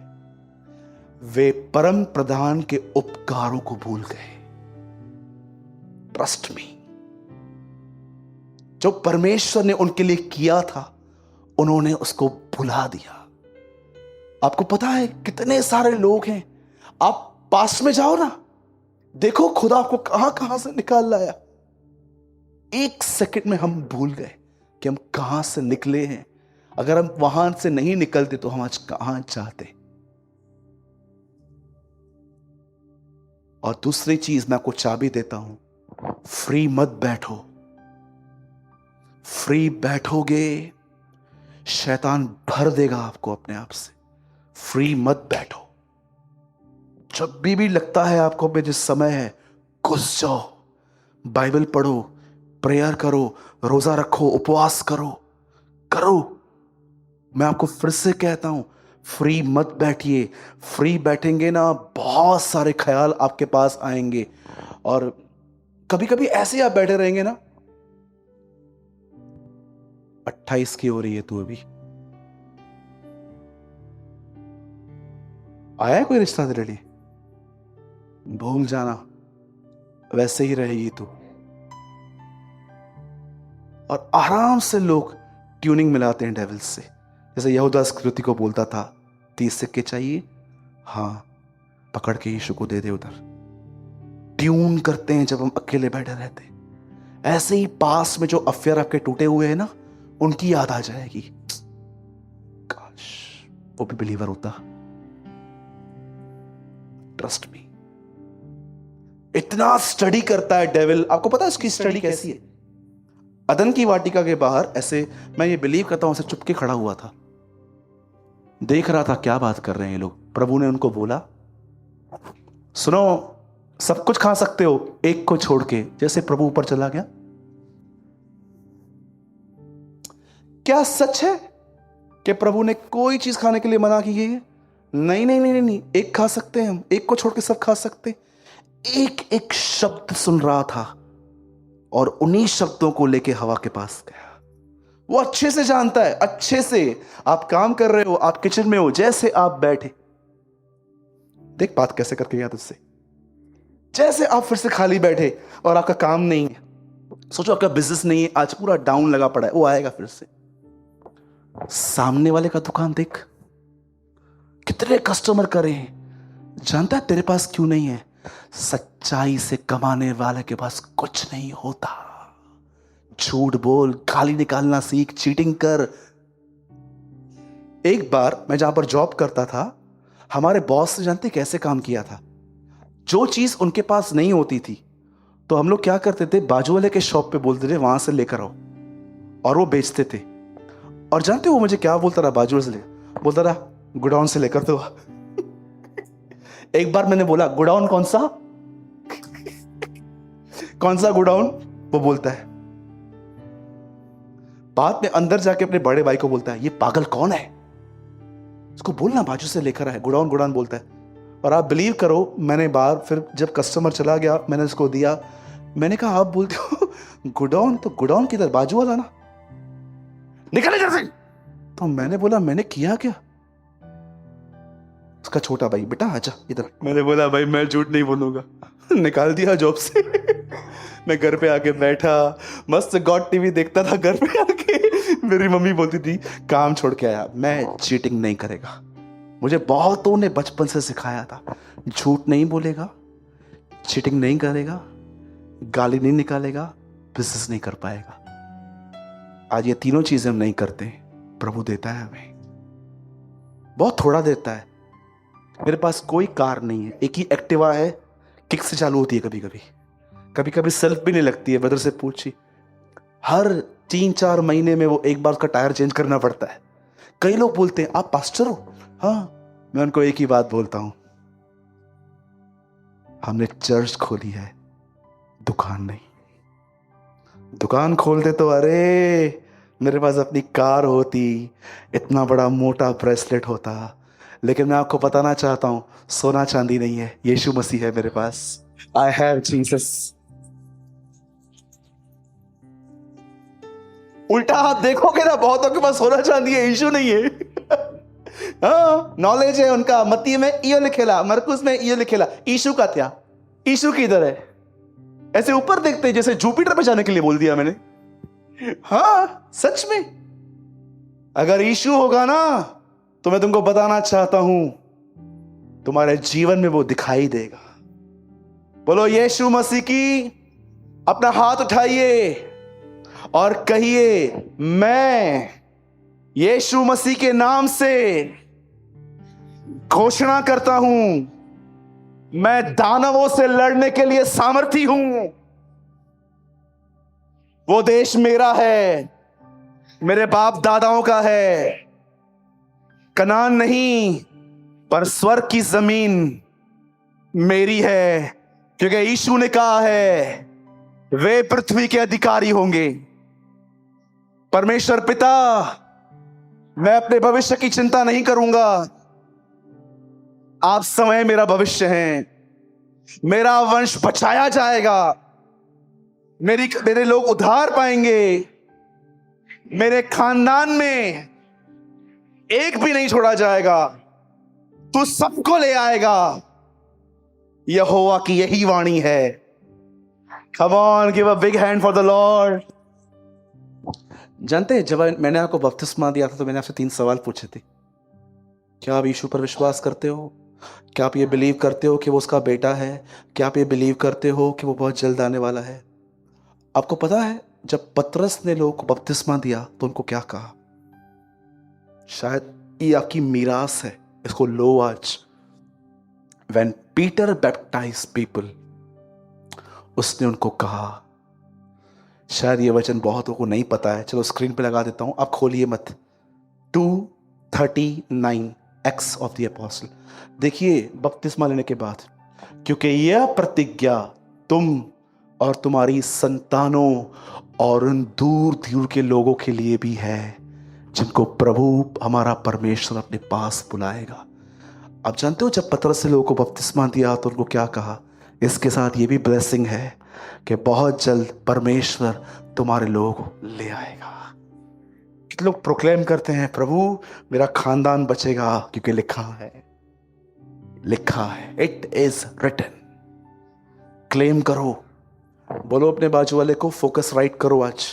वे परम प्रधान के उपकारों को भूल गए। ट्रस्ट मी, जो परमेश्वर ने उनके लिए किया था उन्होंने उसको भुला दिया। आपको पता है कितने सारे लोग हैं, आप पास में जाओ ना, देखो खुदा आपको कहां कहां से निकाल लाया। एक सेकंड में हम भूल गए कि हम कहां से निकले हैं। अगर हम वहां से नहीं निकलते तो हम आज कहां जाते। और दूसरी चीज मैं आपको चाबी देता हूं, फ्री मत बैठो। फ्री बैठोगे शैतान भर देगा आपको अपने आप से। फ्री मत बैठो। जब भी लगता है आपको पे जिस समय है, घुस जाओ, बाइबल पढ़ो, प्रेयर करो, रोजा रखो, उपवास करो। मैं आपको फिर से कहता हूं, फ्री मत बैठिए। फ्री बैठेंगे ना, बहुत सारे ख्याल आपके पास आएंगे और कभी कभी ऐसे ही आप बैठे रहेंगे ना। 28 की हो रही है तू, अभी आया है कोई रिश्ता तेरे लिए? भूल जाना, वैसे ही रहेगी तू। और आराम से लोग ट्यूनिंग मिलाते हैं डेविल से। जैसे यहूदा स्कृति को बोलता था 30 सिक्के चाहिए, हाँ पकड़ के यीशु को दे दे उधर। ट्यून करते हैं जब हम अकेले बैठे रहते हैं। ऐसे ही पास में जो अफेयर आपके टूटे हुए हैं ना, उनकी याद आ जाएगी। काश वो भी बिलीवर होता। ट्रस्ट मी, इतना स्टडी करता है डेविल। आपको पता है उसकी स्टडी कैसी है? अदन की वाटिका के बाहर ऐसे, मैं ये बिलीव करता हूं, ऐसे चुपके खड़ा हुआ था, देख रहा था क्या बात कर रहे हैं ये लोग। प्रभु ने उनको बोला, सुनो सब कुछ खा सकते हो एक को छोड़ के। जैसे प्रभु ऊपर चला गया, क्या सच है कि प्रभु ने कोई चीज खाने के लिए मना की है? नहीं नहीं नहीं नहीं, एक खा सकते हैं हम, एक को छोड़ के सब खा सकते। एक एक शब्द सुन रहा था और उन्हीं शब्दों को लेके हवा के पास गया। वो अच्छे से जानता है, अच्छे से। आप काम कर रहे हो, आप किचन में हो, जैसे आप बैठे, देख बात कैसे करके गया तुझसे। जैसे आप फिर से खाली बैठे और आपका काम नहीं है, सोचो आपका बिजनेस नहीं है, आज पूरा डाउन लगा पड़ा है, वो आएगा फिर से। सामने वाले का दुकान देख, कितने कस्टमर करे हैं। जानता है तेरे पास क्यों नहीं है? सच्चाई से कमाने वाले के पास कुछ नहीं होता। झूठ बोल, गाली निकालना सीख, चीटिंग कर। एक बार मैं जहां पर जॉब करता था, हमारे बॉस ने जानते कैसे काम किया था? जो चीज उनके पास नहीं होती थी तो हम लोग क्या करते थे, बाजू वाले के शॉप पे बोलते थे वहां से लेकर आओ, और वो बेचते थे। और जानते हो वो मुझे क्या बोलता रहा? बाजू से बोलता रहा गोडाउन से लेकर तो। एक बार मैंने बोला गोडाउन कौन सा? कौन सा गोडाउन? वो बोलता है। बाद में अंदर जाके अपने बड़े भाई को बोलता है, ये पागल कौन है, इसको बोलना बाजू से लेकर आए। गोडाउन गोडाउन बोलता है। और आप बिलीव करो, मैंने बाहर फिर जब कस्टमर चला गया मैंने उसको दिया, मैंने कहा आप बोलते हो गोडाउन, तो गोडाउन किधर? बाजू वाला ना, निकल इधर से। तो मैंने बोला मैंने किया क्या? उसका छोटा भाई, बेटा आजा इधर। मैंने बोला भाई मैं झूठ नहीं बोलूंगा। निकाल दिया जॉब से। मैं घर पे आके बैठा, मस्त गॉड टीवी देखता था घर पे आके। मेरी मम्मी बोलती थी काम छोड़ के आया, मैं चीटिंग नहीं करेगा। मुझे बहुतों ने बचपन से सिखाया था, झूठ नहीं बोलेगा, चीटिंग नहीं करेगा, गाली नहीं निकालेगा, बिजनेस नहीं कर पाएगा। आज ये तीनों चीजें हम नहीं करते। प्रभु देता है हमें, बहुत थोड़ा देता है। मेरे पास कोई कार नहीं है, एक ही एक्टिवा है, किक से चालू होती है, कभी कभी कभी कभी सेल्फ भी नहीं लगती है। ब्रदर से पूछी, हर 3-4 महीने में वो एक बार उसका टायर चेंज करना पड़ता है। कई लोग बोलते हैं आप पास्टर हो? हाँ, मैं उनको एक ही बात बोलता हूं, हमने चर्च खोली है, दुकान नहीं। दुकान खोलते तो अरे मेरे पास अपनी कार होती, इतना बड़ा मोटा ब्रेसलेट होता। लेकिन मैं आपको बताना चाहता हूं, सोना चांदी नहीं है, यीशु मसीह है मेरे पास। I have Jesus. उल्टा हाथ देखोगे ना, बहुतों के पास सोना चांदी है, यीशु नहीं है। हाँ, नॉलेज है उनका, मत्ती में इयो लिखेला, मरकुस में इयो लिखेला, यीशु का क्या, यीशु किधर है? ऐसे ऊपर देखते हैं जैसे जुपिटर पे जाने के लिए बोल दिया मैंने। हाँ सच में, अगर यीशु होगा ना तो मैं तुमको बताना चाहता हूं, तुम्हारे जीवन में वो दिखाई देगा। बोलो यीशु मसीह की। अपना हाथ उठाइए और कहिए, मैं यीशु मसीह के नाम से घोषणा करता हूं, मैं दानवों से लड़ने के लिए सामर्थी हूं। वो देश मेरा है, मेरे बाप दादाओं का है। कनान नहीं, पर स्वर्ग की जमीन मेरी है, क्योंकि यीशु ने कहा है वे पृथ्वी के अधिकारी होंगे। परमेश्वर पिता, मैं अपने भविष्य की चिंता नहीं करूंगा। आप समय मेरा भविष्य हैं, मेरा वंश बचाया जाएगा, मेरे लोग उद्धार पाएंगे, मेरे खानदान में एक भी नहीं छोड़ा जाएगा, तू सबको ले आएगा। यहोवा की यही वाणी है। Come on, give a big hand for the Lord. जानते हैं, जब मैंने आपको बपतिस्मा दिया था तो मैंने आपसे 3 सवाल पूछे थे। क्या आप यीशु पर विश्वास करते हो? क्या आप ये बिलीव करते हो कि वो उसका बेटा है? क्या आप ये बिलीव करते हो कि वो बहुत जल्द आने वाला है? आपको पता है जब पतरस ने लोगों को बपतिस्मा दिया तो उनको क्या कहा? शायद ये आपकी मीरास है, इसको लो आज। When Peter baptized people, उसने उनको कहा, शायद ये वचन बहुतों को नहीं पता है, चलो स्क्रीन पे लगा देता हूं, आप खोलिए मत। 2:39 एक्ट्स ऑफ द अपोस्टल। देखिए बपतिस्मा लेने के बाद, क्योंकि यह प्रतिज्ञा तुम और तुम्हारी संतानों और उन दूर दूर के लोगों के लिए भी है जिनको प्रभु हमारा परमेश्वर अपने पास बुलाएगा। आप जानते हो जब पतरस से लोगों को बपतिस्मा दिया तो उनको क्या कहा? इसके साथ ये भी ब्लेसिंग है कि बहुत जल्द परमेश्वर तुम्हारे लोगों को ले आएगा। कितने लोग प्रोक्लेम करते हैं, प्रभु मेरा खानदान बचेगा, क्योंकि लिखा है, लिखा है, इट इज रिटन। क्लेम करो, बोलो अपने बाजू वाले को, फोकस राइट करो आज।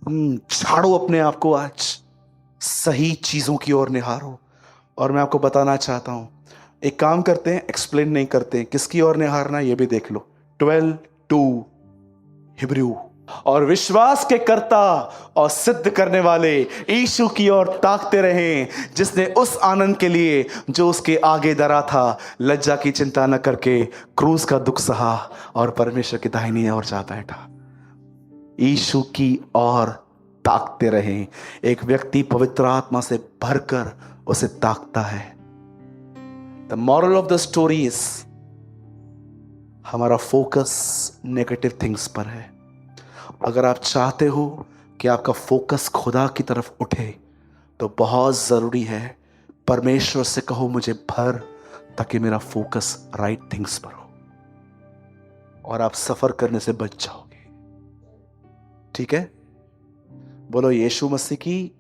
झाड़ो अपने आप को आज, सही चीजों की ओर निहारो। और मैं आपको बताना चाहता हूं, एक काम करते हैं, एक्सप्लेन नहीं करते हैं, किसकी ओर निहारना ये भी देख लो। 12:2 हिब्रू, और विश्वास के कर्ता और सिद्ध करने वाले यीशु की ओर ताकते रहें, जिसने उस आनंद के लिए जो उसके आगे धरा था लज्जा की चिंता न करके क्रूस का दुख सहा और परमेश्वर की दाहिनी ओर जा बैठा। यीशु की ओर ताकते रहें। एक व्यक्ति पवित्र आत्मा से भरकर उसे ताकता है। The moral of the story is, हमारा फोकस नेगेटिव थिंग्स पर है। अगर आप चाहते हो कि आपका फोकस खुदा की तरफ उठे तो बहुत जरूरी है परमेश्वर से कहो मुझे भर, ताकि मेरा फोकस राइट थिंग्स पर हो और आप सफर करने से बच जाओगे। ठीक है? बोलो यीशु मसीह की